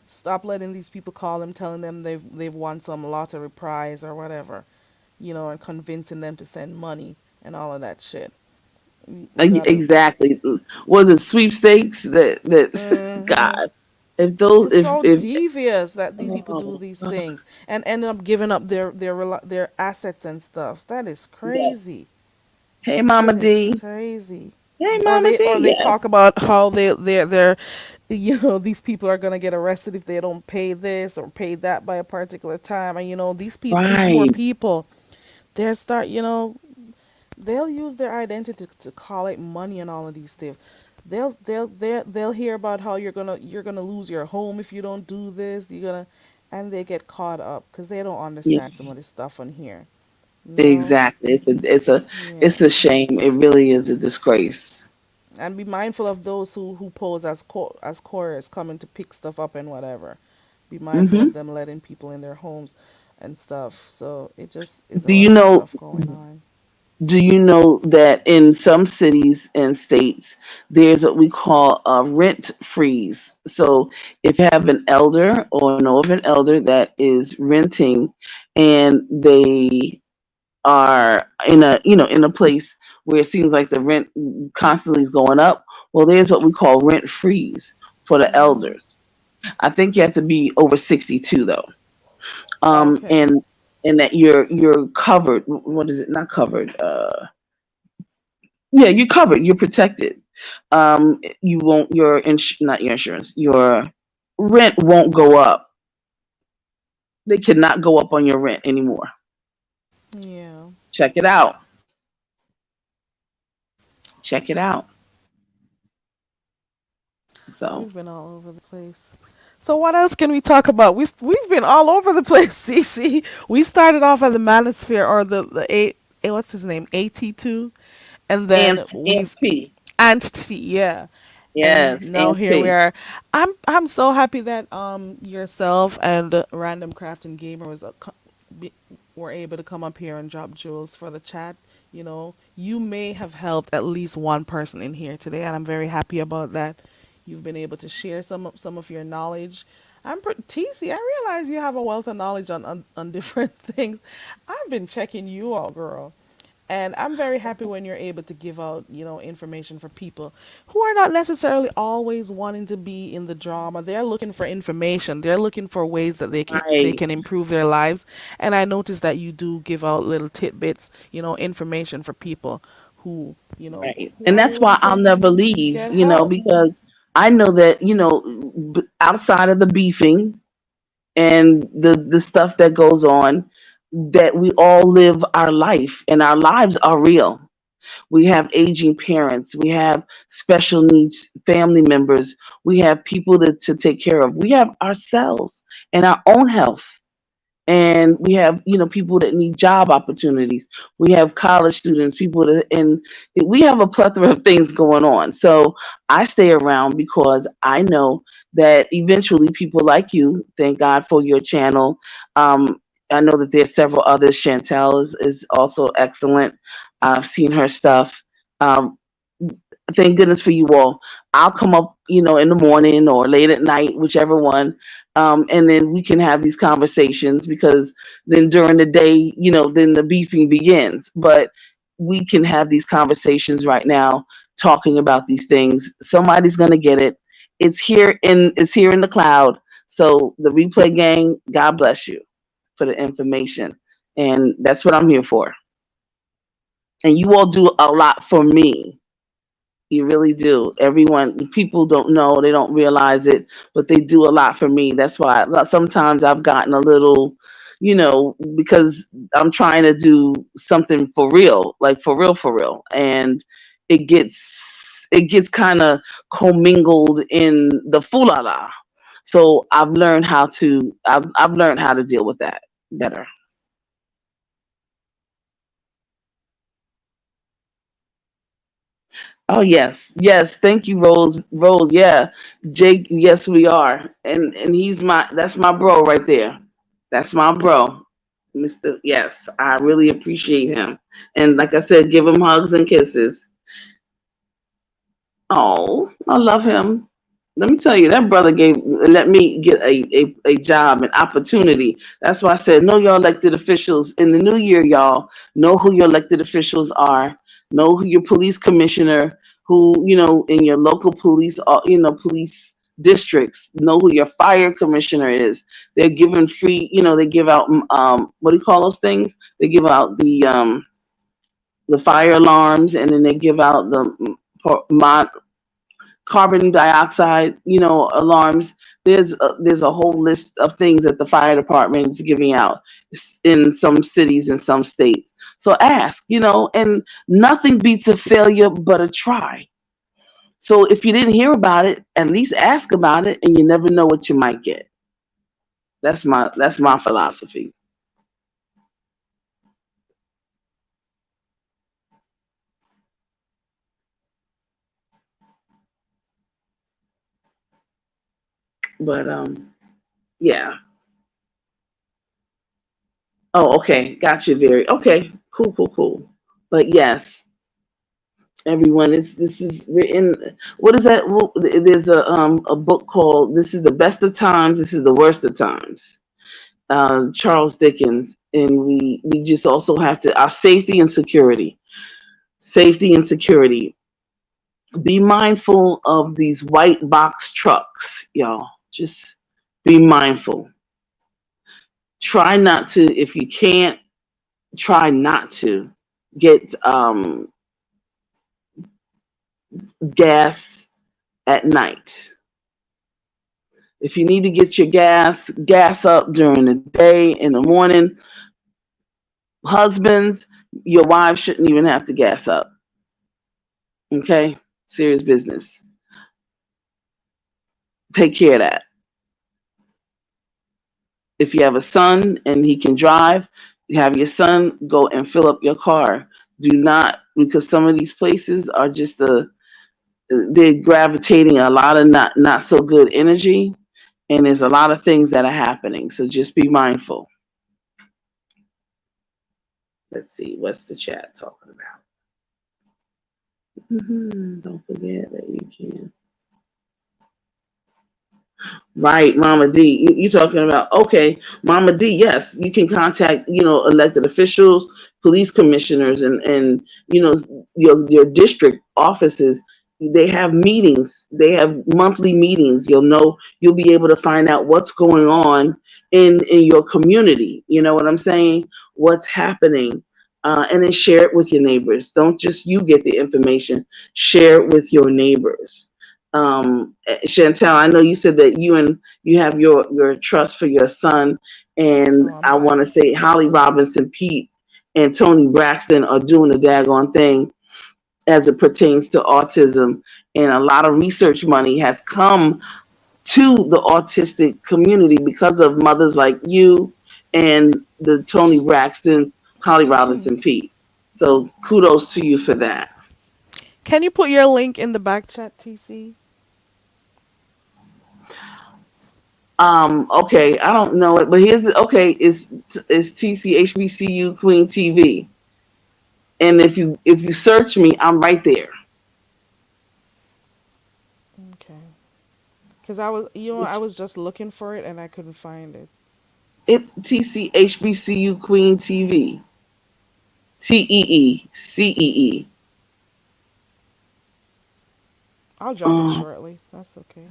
Stop letting these people call them, telling them they've won some lottery prize or whatever, and convincing them to send money and all of that shit. You got to. Exactly. Was it sweepstakes that Mhm. God? If those, It's so if devious that these people do oh, these things and end up giving up their assets and stuff. That is yes. crazy. Hey, Mama It is D. crazy. Hey, Or Mama they or D. they talk Yes. about how they're these people are gonna get arrested if they don't pay this or pay that by a particular time, and these poor Right. people, they start, they'll use their identity to collect money and all of these things. They'll hear about how you're gonna lose your home if you don't do this. You're gonna, and they get caught up because they don't understand some Yes. of this stuff on here. Exactly. It's Yeah. a shame. It really is a disgrace. And be mindful of those who pose as as couriers coming to pick stuff up and whatever. Be mindful of Hmm. them letting people in their homes and stuff. So it just is a Do you lot of know? stuff going on. Do you know that in some cities and states, there's what we call a rent freeze? So if you have an elder or know of an elder that is renting and they are in a in a place where it seems like the rent constantly is going up, well, there's what we call rent freeze for the Mm, elders. I think you have to be over 62 though. okay. And that you're covered. What is it? Not covered. Yeah, you're covered. You're protected. You won't. Not your insurance. Your rent won't go up. They cannot go up on your rent anymore. Yeah. Check it out. Check it out. So We've been all over the place. So what else can we talk about? We've been all over the place, CC. We started off at the Manosphere or the what's his name? AT2, and then we've Auntie. Anti, yeah. And Yes, now here we Auntie. are. I'm so happy that yourself and Random Craft and Gamer be, were able to come up here and drop jewels for the chat. You know, you may have helped at least one person in here today, and I'm very happy about that. You've been able to share some of your knowledge. TC. I realize you have a wealth of knowledge on different things. I've been checking you out, girl. And I'm very happy when you're able to give out, information for people who are not necessarily always wanting to be in the drama. They're looking for information. They're looking for ways that they Right, can improve their lives. And I noticed that you do give out little tidbits, information for people who, right. who And are that's why willing I'll to never leave, get help. because I know that, outside of the beefing and the stuff that goes on, that we all live our life and our lives are real. We have aging parents, we have special needs family members, we have people to take care of, we have ourselves and our own health, and we have people that need job opportunities, we have college students, people that, and we have a plethora of things going on. So I stay around because I know that eventually people like you, thank God for your channel. I know that there's several others. Chantel is also excellent. I've seen her stuff. um, thank goodness for you all. I'll come up, in the morning or late at night, whichever one. And then we can have these conversations, because then during the day, then the beefing begins. But we can have these conversations right now, talking about these things. Somebody's gonna get it. It's here in the cloud. So the replay gang, God bless you for the information. And that's what I'm here for. And you all do a lot for me. You really do. People don't know, they don't realize it, but they do a lot for me. That's why sometimes I've gotten a little, because I'm trying to do something for real, like for real. And it gets kind of commingled in the foolala. So I've learned how to deal with that better. Oh yes, yes. Thank you, Rose. Rose, yeah. Jake, yes, we are. And that's my bro right there. That's my bro. Mr. Yes, I really appreciate him. And like I said, give him hugs and kisses. Oh, I love him. Let me tell you, that brother let me get a job, an opportunity. That's why I said, know your elected officials in the new year, y'all. Know who your elected officials are. Know who your police commissioner, who, in your local police, police districts. Know who your fire commissioner is. They're giving free, they give out, what do you call those things? They give out the fire alarms, and then they give out the carbon dioxide, alarms. There's a whole list of things that the fire department is giving out in some cities and some states. So ask, and nothing beats a failure but a try. So if you didn't hear about it, at least ask about it, and you never know what you might get. That's my philosophy. But yeah. Oh, okay, got you. Very okay. Cool, cool, cool. But yes, everyone, this is written. What is that? Well, there's a book called "This is the Best of Times. This is the Worst of Times." Charles Dickens, and we just also have to our safety and security. Safety and security. Be mindful of these white box trucks, y'all. Just be mindful. Try not to, if you can't, try not to get gas at night. If you need to get your gas up during the day, in the morning. Husbands, your wives shouldn't even have to gas up. Okay? Serious business. Take care of that. If you have a son and he can drive, have your son go and fill up your car. Do not, because some of these places are just they're gravitating a lot of not so good energy, and there's a lot of things that are happening. So just be mindful. Let's see, what's the chat talking about? Don't forget that you can. Right, Mama D. You talking about, okay, Mama D, yes, you can contact, elected officials, police commissioners, and your district offices. They have meetings. They have monthly meetings. You'll be able to find out what's going on in your community. You know what I'm saying? What's happening. And then share it with your neighbors. Don't just you get the information. Share it with your neighbors. Chantel, I know you said that you have your trust for your son, Oh, and I'm I want to fine. say Holly Robinson Pete and Tony Braxton are doing the daggone thing as it pertains to autism, and a lot of research money has come to the autistic community because of mothers like you and the Tony Braxton, Holly Robinson Pete. So kudos to you for that. Can you put your link in the back chat, TC? Okay, I don't know it, but here's the okay, it's TCHBCU Queen TV. And if you search me, I'm right there. Okay. Cause I It's was just looking for it and I couldn't find it. TCHBCU Queen TV. TEECEE. I'll drop it Um, shortly. That's okay.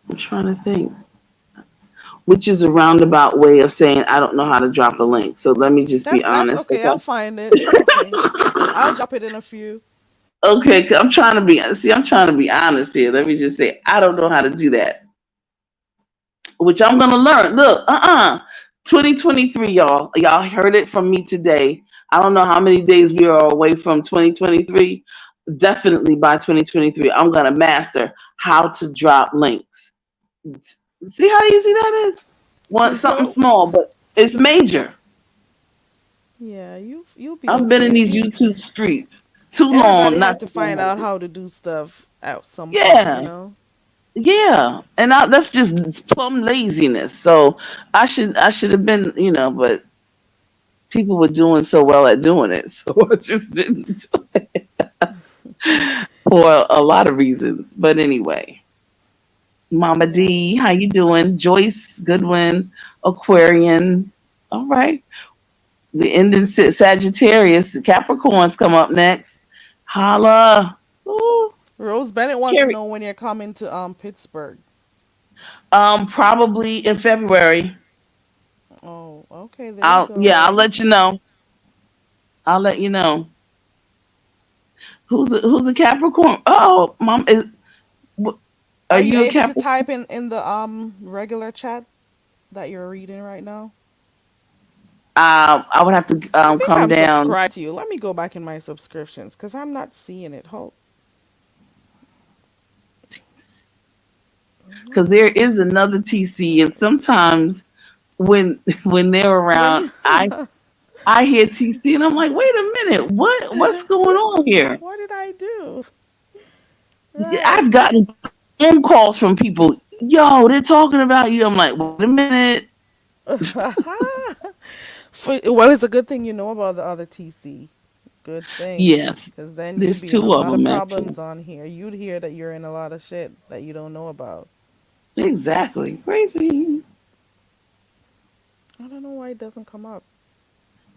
I'm trying to think. Which is a roundabout way of saying I don't know how to drop a link. So let me just be That's honest. okay. Okay. I'll find it. It's okay. I'll drop it in a few. Okay, 'cause I'm trying to be honest here. Let me just say I don't know how to do that. Which I'm gonna learn. Look, 2023, y'all. Y'all heard it from me today. I don't know how many days we are away from 2023. Definitely by 2023, I'm gonna master how to drop links. See how easy that is? Want something small, but it's major. Yeah, you'll be I've been in okay. these YouTube streets too long Everybody not had to to know find how to out do it. how to do stuff at some point, you Yeah, know? yeah, and that's just plum laziness. So I should have been, but people were doing so well at doing it, so I just didn't do it for a lot of reasons. But anyway, Mama Yeah. D, how you doing? Joyce Goodwin, Aquarian. All right, the ending Sagittarius, Capricorns come up next. Holla. Ooh, Rose Bennett wants to Carrie. know when you're coming to Pittsburgh. Probably in February. Oh, okay, there you go. I'll let you know. I'll let you know. Who's a Capricorn? Oh, mom, are Are you you a able to Capricorn? type in the regular chat that you're reading right now? I would have to I think come I'm down subscribed to you. Let me go back in my subscriptions because I'm not seeing it. Hold, let because me there see my is another TC, and subscriptions. sometimes when when they're When around, you I hear TC, and I'm like, wait a minute, what's going on here? what did I do? Right. I've gotten phone calls from people. Yo, they're talking about you. I'm like, wait a minute. Well, it's a good thing you know about the other TC. Good thing. Yes, Because then you'd there's be in a two of lot of them actually. problems on here. You'd hear that you're in a lot of shit that you don't know about. Exactly. Crazy. I don't know why it doesn't come up.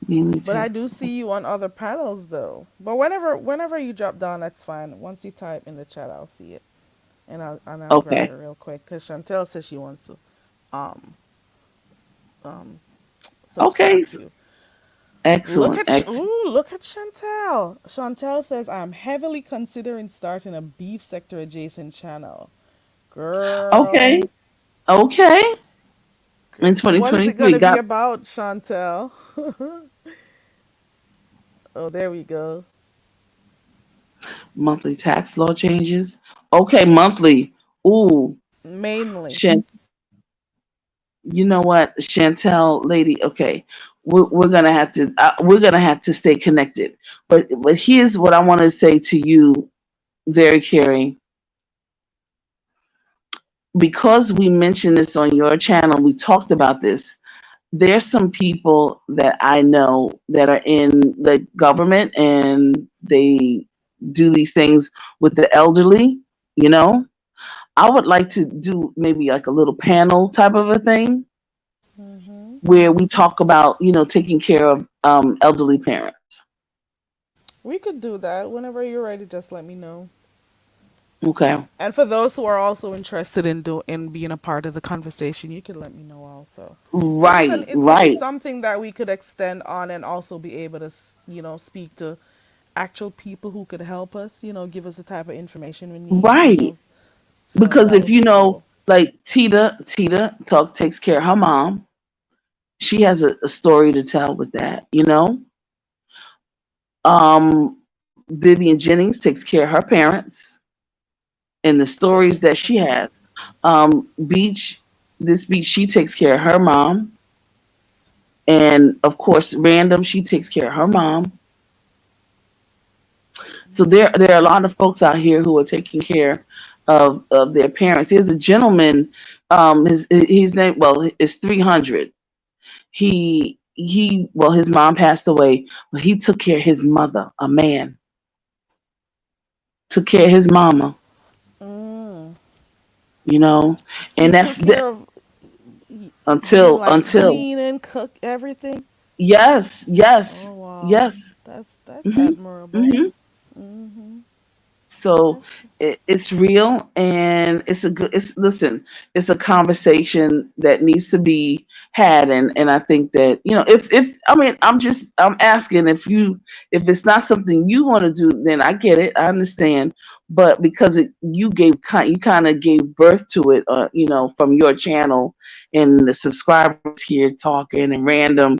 Mainly But I text. do see you on other panels though. But whenever you drop down, that's fine. Once you type in the chat, I'll see it, and I'll grab it Okay. real quick. Cause Chantel says she wants to um um Okay. subscribe to you. Excellent. Excellent. Look at Chantel. Chantel says I'm heavily considering starting a beef sector adjacent channel. Girl, Okay. Okay. In what is it 2023, gonna be got about, Chantel? Oh, there we go. monthly tax law changes. Okay, monthly. Ooh, Mainly. Shant. You know what, Chantel, lady. Okay, we're gonna have to stay connected. But here's what I want to say to you, very caring. Because we mentioned this on your channel, we talked about this. There's some people that I know that are in the government and they do these things with the elderly, you know. I would like to do maybe like a little panel type of a thing Hmm. where we talk about, taking care of elderly parents. We could do that whenever you're ready. Just let me know. Okay. And for those who are also interested in being a part of the conversation, you could let me know also, because Right, it would be right, something that we could extend on and also be able to speak to actual people who could help us. Give us the type of information we need. right. So Because that if would be you know, cool. like Tita takes care of her mom. She has a story to tell with that, you know. Vivian Jennings takes care of her parents and the stories that she has. Beach, this beach, she takes care of her mom, and of course, Random, she takes care of her mom. So there are a lot of folks out here who are taking care of their parents. There's a gentleman, his name, well, it's 300. Well, his mom passed away, but he took care of his mother, a man, took care of his mama, Mm. you know, He and that's took the, care of. He until like until clean and cook everything. yes, yes, Oh wow, yes. that's hmm admirable. hmm Hmm. So That's it's real, and it's a good. It's listen. It's a conversation that needs to be had, and I think that if I mean I'm asking if it's not something you want to do, then I get it. I understand, but because you kind of gave birth to it, from your channel and the subscribers here talking and random,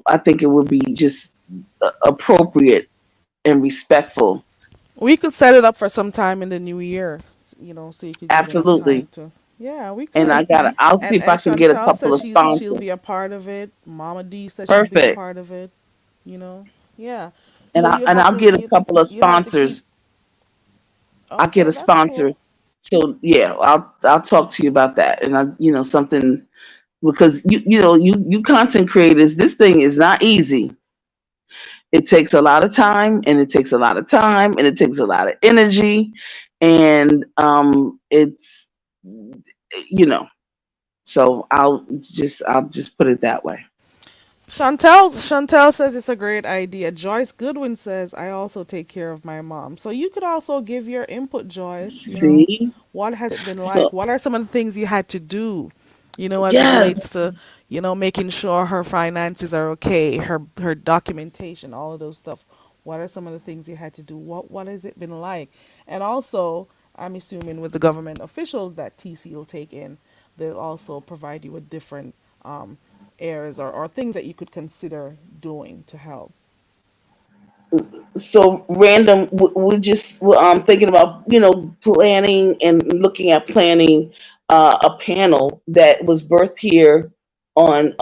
I think it would be just appropriate and respectful. We could set it up for some time in the new year, so you could get enough time Absolutely. to. Yeah, we And could. I'll see And if I and can get a Chantel couple says of she'll sponsors. be a part of it. Mama D says she'll be a Perfect. part of it. You know. Yeah. And So you'd have I'll to get a couple of you'd have to keep. sponsors. I'll get Okay, a that's sponsor. cool. So yeah, I'll talk to you about that. And something, because you content creators, this thing is not easy. It takes a lot of time, and it takes a lot of time, and it takes a lot of energy, and it's you know. So I'll just put it that way. Chantel says it's a great idea. Joyce Goodwin says I also take care of my mom. So you could also give your input, Joyce. See, What has it been so like? What are some of the things you had to do? As it relates yes. to making sure her finances are okay, her documentation, all of those stuff. What are some of the things you had to do? What has it been like? And also, I'm assuming with the government officials that TC will take in, they'll also provide you with different um, areas or things that you could consider doing to help. So random, we're thinking about planning and looking at planning a panel that was birthed here on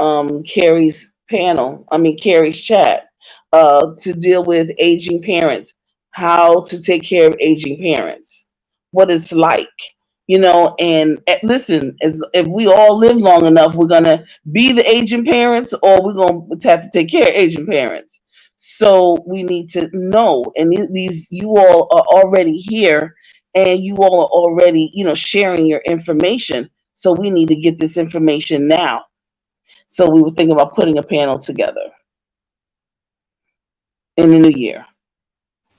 Carrie's panel, I mean Carrie's chat, to deal with aging parents, how to take care of aging parents, what it's like, and listen, as if we all live long enough, we're gonna be the aging parents, or we're gonna have to take care of aging parents. So we need to know, and these you all are already here, and you all are already, sharing your information. So we need to get this information now. So we were thinking about putting a panel together in the new year.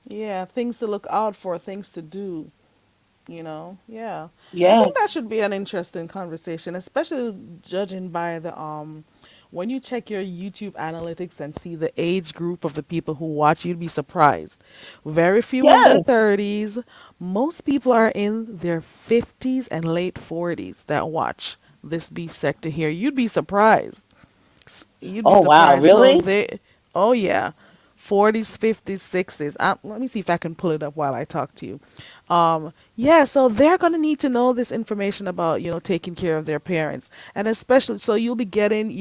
Yeah, things to look out for, things to do. Yeah, I think that Yes, should be an interesting conversation, especially judging by the when you check your YouTube analytics and see the age group of the people who watch, you'd be surprised. Very few in their yes. 30s. Most people are in their 50s and late 40s that watch this beef sector here. You'd be surprised. You'd be Oh wow, surprised. So really? they, oh yeah, 40s, 50s, 60s. Let me see if I can pull it up while I talk to you. Yeah, so they're gonna need to know this information about taking care of their parents, and especially so you'll be getting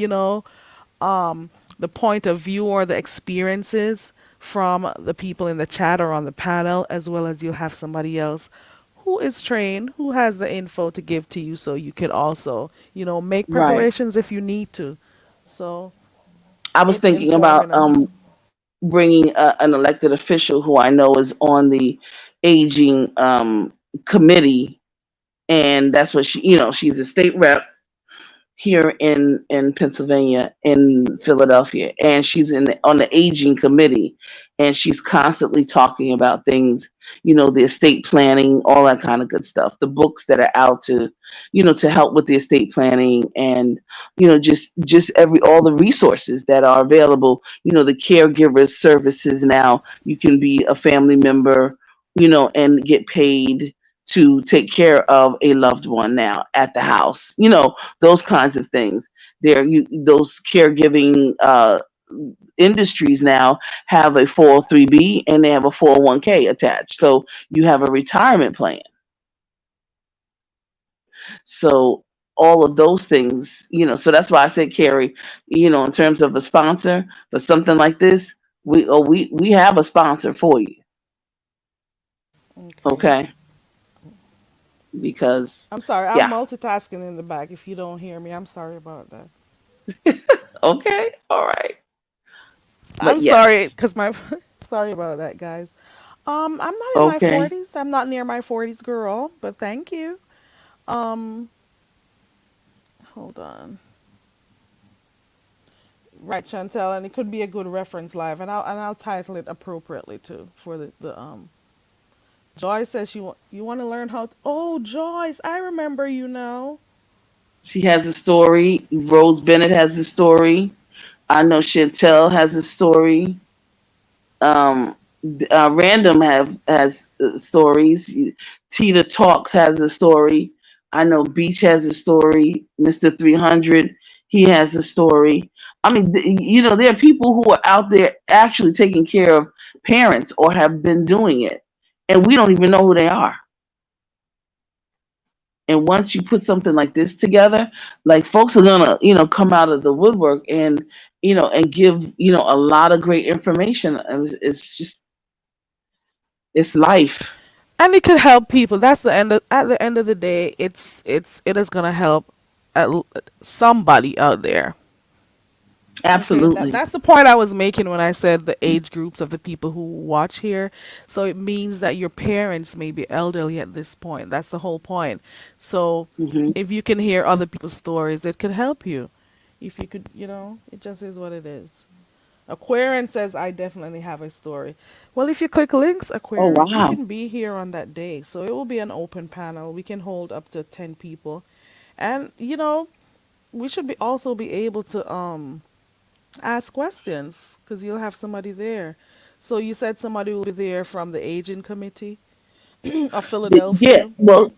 the point of view or the experiences from the people in the chat or on the panel, as well as you'll have somebody else who is trained, who has the info to give to you, so you could also make Right. preparations if you need to. So I was it's thinking about informing us. bringing an elected official who I know is on the aging committee, and that's what she's a state rep here in Pennsylvania, in Philadelphia, and she's on the aging committee, and she's constantly talking about things, the estate planning, all that kind of good stuff, the books that are out to help with the estate planning, and just every all the resources that are available, the caregivers services. Now you can be a family member, and get paid to take care of a loved one now at the house, those kinds of things. Those caregiving industries now have a 403b, and they have a 401k attached. So you have a retirement plan. So all of those things, so that's why I said, Carrie, in terms of a sponsor for something like this, we have a sponsor for you. Okay. Okay. Because I'm sorry. I'm yeah. multitasking in the back. If you don't hear me, I'm sorry about that. Okay. All right. I'm But sorry yes. because my sorry about that, guys. I'm not in my Okay. 40s. I'm not near my 40s, girl. But thank you. Um, hold on. Right, Chantel, and it could be a good reference live, and I'll title it appropriately too for the. Joyce says you want to learn how. Oh, Joyce, I remember you now. She has a story. Rose Bennett has a story. I know Chantel has a story. Um, Random has stories. Tita Talks has a story. I know Beach has a story. Mr. 300, he has a story. I mean, there are people who are out there actually taking care of parents or have been doing it, and we don't even know who they are. And once you put something like this together, like folks are gonna, come out of the woodwork and give, a lot of great information. And it's life. And it could help people. That's the end. At the end of the day, it is gonna help somebody out there. Okay, Absolutely. that's the point I was making when I said the age groups of the people who watch here. So it means that your parents may be elderly at this point. That's the whole point. So Hmm. if you can hear other people's stories, it could help you. If you could, it just is what it is. Aquarian says, I definitely have a story. Well, if you click links, Oh Aquarian, you wow. can be here on that day. So it will be an open panel. We can hold up to 10 people. And, we should be also be able to ask questions because you'll have somebody there. So you said somebody will be there from the aging committee of Yeah. Philadelphia. Well,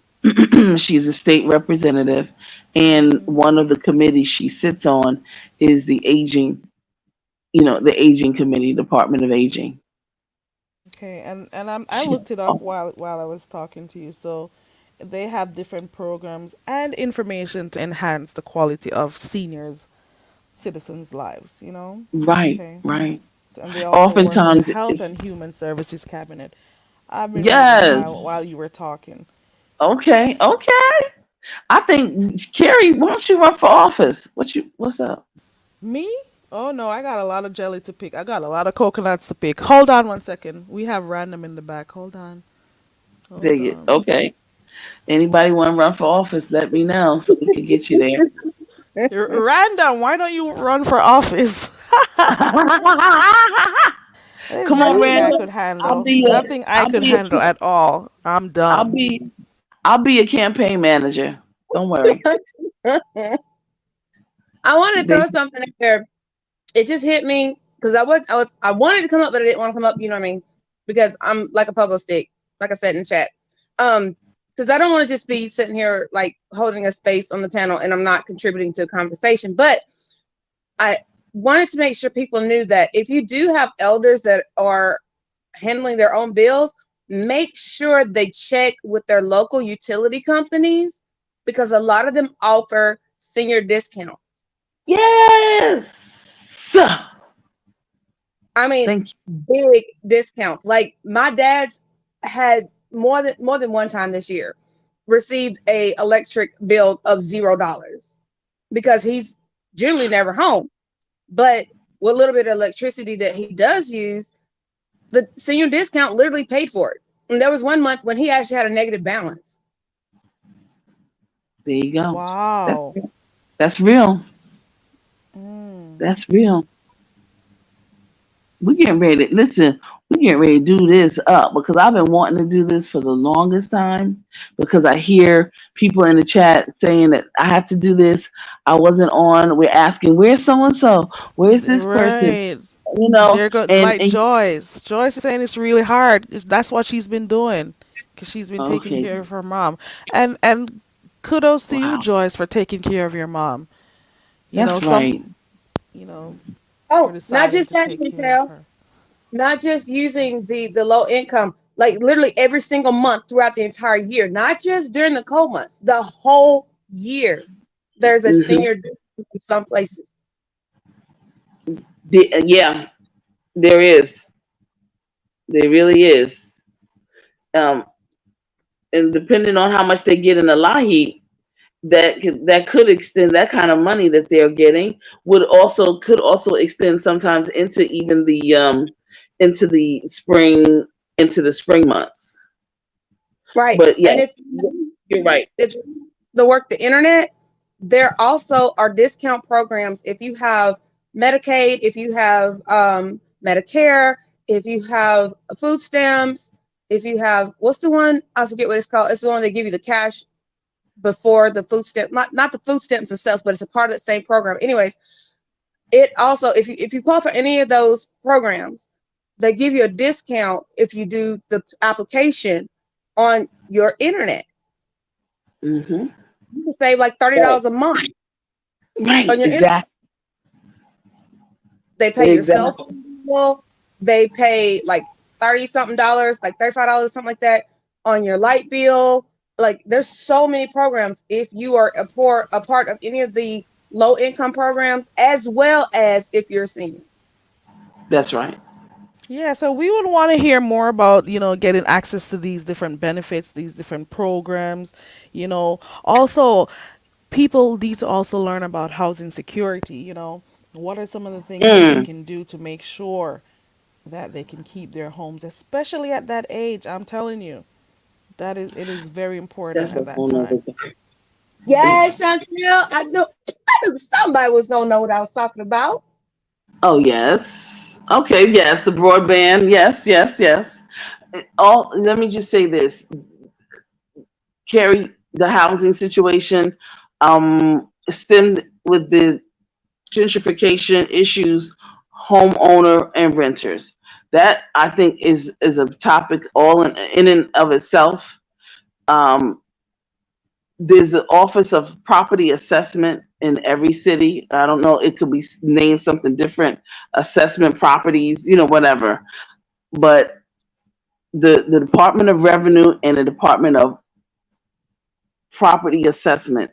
she's a state representative, and one of the committees she sits on is the aging. The aging committee, Department of Aging. Okay, and I She's looked it up while I was talking to you. So they have different programs and information to enhance the quality of seniors citizens' lives. right. Okay, Right. so, and they also work with the Oftentimes, Health it's and Human Services Cabinet. I've been reading while yes. you were talking. Okay. Okay. I think Carrie, why don't you run for office? What's up? Me? Oh no, I got a lot of jelly to pick. I got a lot of coconuts to pick. Hold on one second. We have random in the back. Hold on. Hold Dig it. on. Okay. Anybody want to run for office? Let me know so we can get you there. Random, why don't you run for office? There's Come on, nothing I Randall. could I'll handle. be a, Nothing I I'll could be handle a, at all. I'm I'll done. be, I'll be a campaign manager. Don't worry. I wanted to They, throw something in there. It just hit me because I wanted to come up, but I didn't want to come up. You know what I mean? Because I'm like a pogo stick, like I said in chat. Um, because I don't want to just be sitting here like holding a space on the panel and I'm not contributing to the conversation. But I wanted to make sure people knew that if you do have elders that are handling their own bills, make sure they check with their local utility companies because a lot of them offer senior discounts. yes. I mean, Thank big discounts. Like my dad's had more than one time this year received a electric bill of $0 because he's generally never home. But with a little bit of electricity that he does use, the senior discount literally paid for it. And there was one month when he actually had a negative balance. you. There you go. That's Wow. that's real. Mm. That's real. We getting ready to listen. We getting ready to do this up because I've been wanting to do this for the longest time because I hear people in the chat saying that I have to do this. I wasn't on. We're asking where's so and so, where's this person, Right. you know, They're good. and Like and Joyce. Joyce is saying it's really hard. That's what she's been doing, because she's been taking okay, care of her mom. And kudos to you, wow, Joyce, for taking care of your mom. You know, that's right. you know, for Oh, not deciding just to that, take care of Chantel. her. Not just using the low income, like literally every single month throughout the entire year, not just during the cold months, the whole year. There's a Hmm. senior in some places. Yeah, there is. There really is. Um, and depending on how much they get in the lahi, that could extend that kind of money that they're getting could also extend sometimes into the spring into the spring months. Right. But And yes, you're right. if the work the internet, there also are discount programs if you have Medicaid, if you have Medicare, if you have food stamps, if you have what's the one, I forget what it's called. It's the one they give you the cash before the food stamp, not the food stamps themselves, but it's a part of the same program. Anyways, it also if you qualify for any of those programs, they give you a discount if you do the application on your internet. Hmm. You can save like Right. $30 a month Right. on your internet. Exactly. They pay your cell Exactly. phone bill. They pay like 30 something dollars, like $35, something like that, on your light bill. Like there's so many programs if you are a part of any of the low income programs, as well as if you're a senior. That's right. Yeah, so we would want to hear more about, getting access to these different benefits, these different programs, Also, people need to also learn about housing security. What are some of the things that they Mm, can do to make sure that they can keep their homes, especially at that age? I'm telling you, it is very important that's at a that whole nother time. thing. Yes, Chantel, I knew somebody was gonna know what I was talking about. Oh yes. Okay. Yes. The broadband. Yes. Yes. Yes. All. Let me just say this. Carry the housing situation stemmed with the gentrification issues, homeowner and renters. That I think is a topic all in and of itself. Um, there's the Office of Property Assessment in every city. I don't know, it could be named something different, assessment properties, whatever. But the Department of Revenue and the Department of Property Assessment,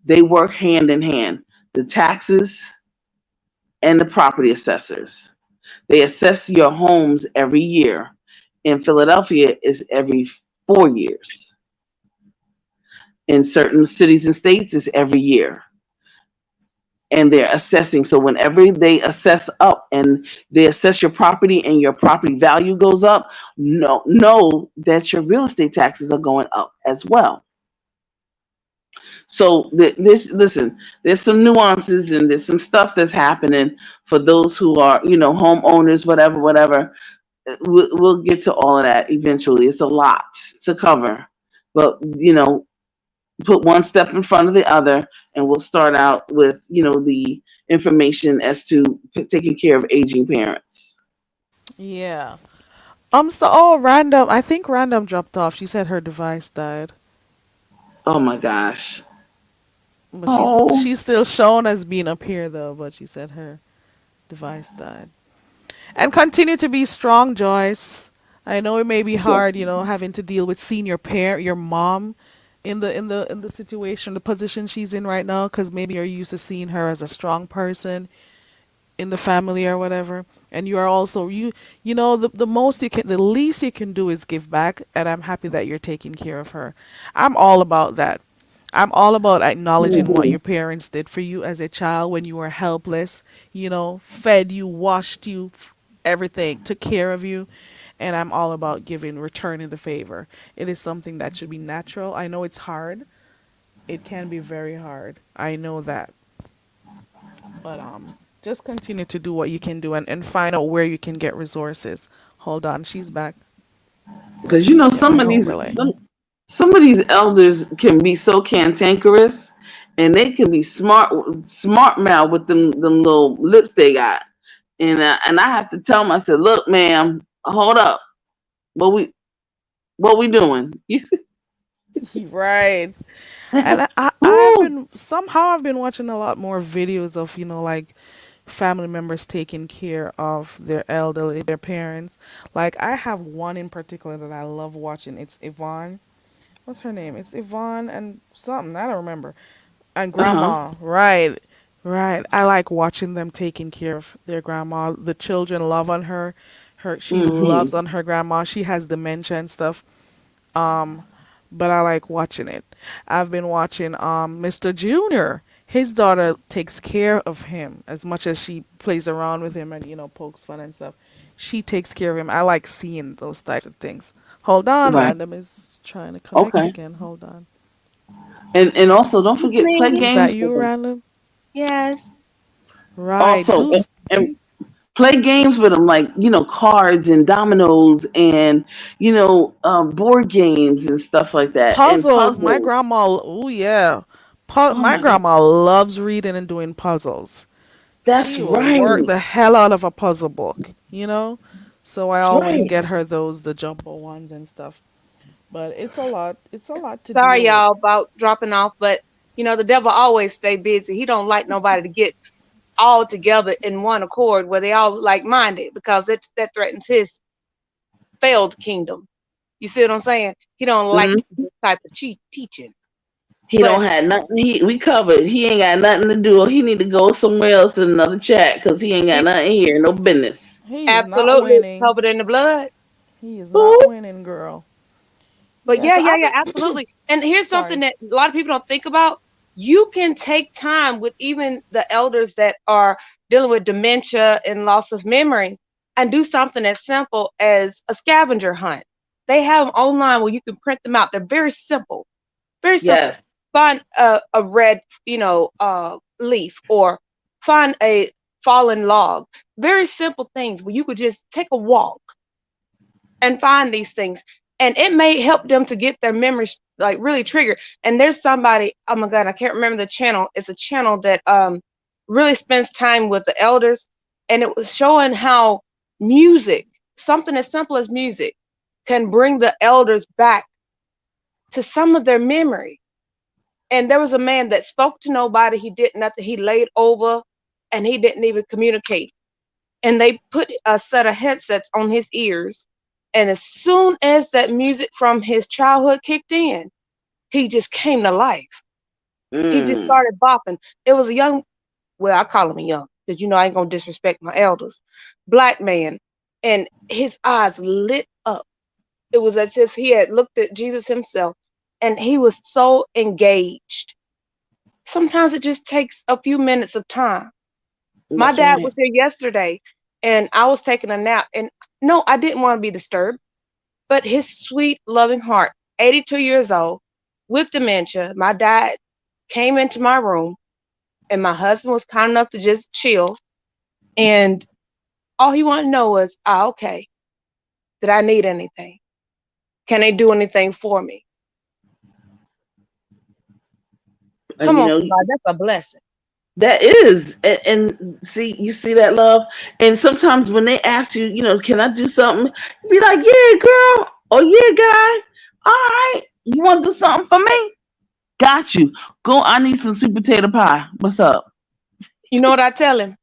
they work hand in hand. The taxes and the property assessors. They assess your homes every year. In Philadelphia, is every 4 years. In certain cities and states, it's every year. and they're assessing. So whenever they assess up and they assess your property and your property value goes up, know that your real estate taxes are going up as well. So this listen, there's some nuances and there's some stuff that's happening for those who are, homeowners, whatever, whatever. We'll get to all of that eventually. It's a lot to cover, but put one step in front of the other, and we'll start out with the information as to taking care of aging parents. Yeah. So random. I think random dropped off. She said her device died, Oh my gosh. but Oh, she's still shown as being up here though. But she said her device died. And continue to be strong, Joyce. I know it may be hard, yes. having to deal with seeing your mom in the situation, the position she's in right now, because maybe you're used to seeing her as a strong person in the family or whatever, and you are also the least you can do is give back, and I'm happy that you're taking care of her. I'm all about that. I'm all about acknowledging what Mhm. your parents did for you as a child when you were helpless, fed you, washed you, everything, took care of you. And I'm all about giving, returning the favor. It is something that should be natural. I know it's hard. It can be very hard. I know that. But just continue to do what you can do, and find out where you can get resources. Hold on, she's back. Let Because me get some my of these overlay. some of these elders can be so cantankerous, and they can be smart mouth with them little lips they got, and I have to tell them, I said, look, ma'am, hold up, what we doing? Right. And I've Ooh, been somehow I've been watching a lot more videos of, like family members taking care of their elderly, their parents. Like I have one in particular that I love watching. It's Yvonne. What's her name? It's Yvonne and something. I don't remember. And uh huh, grandma. Right. Right. I like watching them taking care of their grandma. The children love on her. She hmm, loves on her grandma. She has dementia and stuff. Um, but I like watching it. I've been watching Mr. Junior. His daughter takes care of him as much as she plays around with him and pokes fun and stuff. She takes care of him. I like seeing those types of things. Hold on, right, random is trying to connect okay, again. Hold on. and also don't It's forget play me. Is that games with you, them. random? Yes. Right. Also, and play games with them, like cards and dominoes and board games and stuff like that, and Puzzles. My puzzles. grandma. Oh yeah. Oh My my god, grandma loves reading and doing puzzles. that's She will right. work the hell out of a puzzle book. So I That's always right. get her the jumbo ones and stuff. But it's a lot. It's a lot to Sorry, deal with. y'all, about dropping off, but the devil always stay busy. He don't like nobody to get all together in one accord where they all like minded because that threatens his failed kingdom. You see what I'm saying? He don't like Mm, this type of teaching. he But don't have nothing. We covered. He ain't got nothing to do. He need to go somewhere else in another chat because he ain't got he nothing here. No business. He is not absolutely winning. covered in the blood. He is Ooh, not winning, girl. But Yeah. yeah, So yeah, I've yeah, been. absolutely. And here's something Sorry. that a lot of people don't think about. You can take time with even the elders that are dealing with dementia and loss of memory and do something as simple as a scavenger hunt. They have them online where you can print them out. They're very simple, very simple. yes. Find a red, leaf or find a fallen log. Very simple things where you could just take a walk and find these things. And it may help them to get their memories like really triggered. And there's somebody, oh my God, I can't remember the channel. It's a channel that really spends time with the elders. And it was showing how music, something as simple as music, can bring the elders back to some of their memory. And there was a man that spoke to nobody. He did nothing. He laid over and he didn't even communicate, and they put a set of headsets on his ears. And as soon as that music from his childhood kicked in, he just came to life. He just Mm. started bopping. It was a young, well, I call him a young, because I ain't gonna disrespect my elders, black man, and his eyes lit up. It was as if he had looked at Jesus himself, and he was so engaged. Sometimes it just takes a few minutes of time. My That's dad right. was here yesterday and I was taking a nap. And no, I didn't want to be disturbed, but his sweet, loving heart, 82 years old, with dementia, my dad came into my room and my husband was kind enough to just chill. And all he wanted to know was, okay, did I need anything? Can they do anything for me? And Come you on, know, somebody, that's a blessing. that is, and see, you see that love. And sometimes when they ask you, can I do something? Be like, yeah, girl, or yeah, guy. All right, you want to do something for me? Got you. Go. I need some sweet potato pie. What's up? You know what I tell him?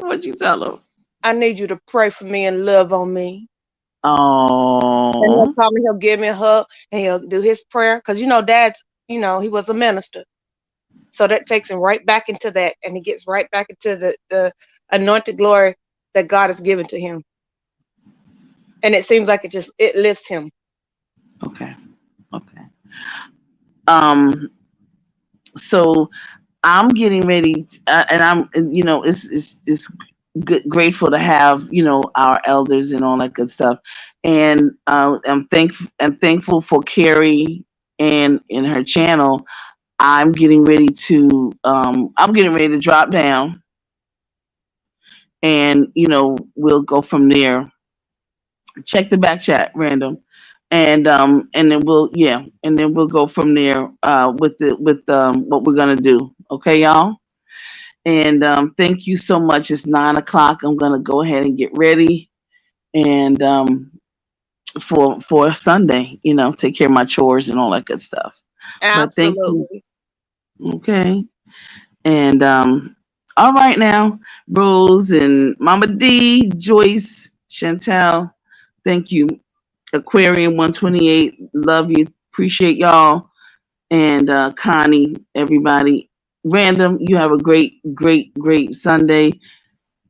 What you tell them? I need you to pray for me and love on me. And he'll Oh, call me, he'll give me a hug, and he'll do his prayer. Because, dad's, he was a minister. So that takes him right back into that. And he gets right back into the anointed glory that God has given to him. And it seems like it lifts him. okay, okay. Um, so I'm getting ready, and it's grateful to have our elders and all that good stuff, and I'm thankful for Carrie and in her channel. I'm getting ready to drop down, and we'll go from there. Check the back chat, random, and then we'll go from there with what we're gonna do. Okay, y'all. And thank you so much. It's 9 o'clock. I'm gonna go ahead and get ready and for Sunday, take care of my chores and all that good stuff. But thank you. Absolutely. Okay. And all right now, Rose and Mama D, Joyce, Chantel, thank you. Aquarium 128, love you, appreciate y'all. And Connie, everybody. Random, you have a great, great, great Sunday.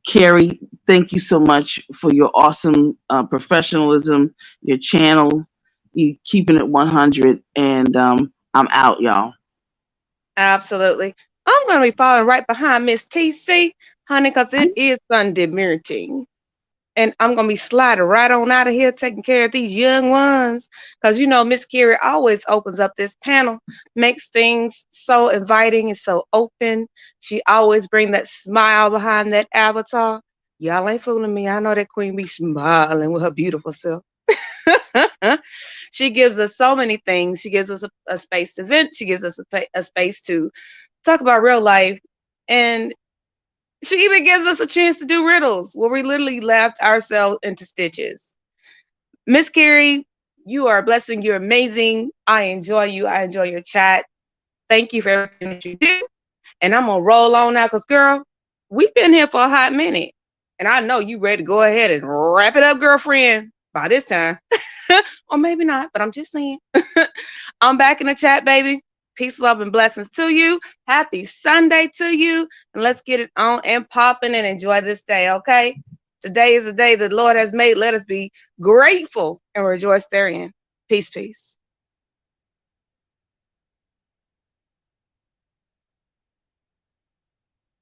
Carrie, thank you so much for your awesome professionalism, your channel, you keeping it 100. And I'm out, y'all. Absolutely. I'm going to be following right behind Miss TC, honey, because it is Sunday meeting. And I'm going to be sliding right on out of here, taking care of these young ones. Because, Miss Carrie always opens up this panel, makes things so inviting and so open. She always brings that smile behind that avatar. Y'all ain't fooling me. I know that queen be smiling with her beautiful self. She gives us so many things. She gives us a space to vent. She gives us a space to talk about real life. And she even gives us a chance to do riddles where we literally laughed ourselves into stitches. Miss Carrie, you are a blessing. You're amazing. I enjoy you. I enjoy your chat. Thank you for everything that you do. And I'm going to roll on now because, girl, we've been here for a hot minute. And I know you ready to go ahead and wrap it up, girlfriend, by this time. Or maybe not, but I'm just saying. I'm back in the chat, baby. Peace, love, and blessings to you. Happy Sunday to you. And let's get it on and popping and enjoy this day, okay? Today is the day the Lord has made. Let us be grateful and rejoice therein. Peace, peace.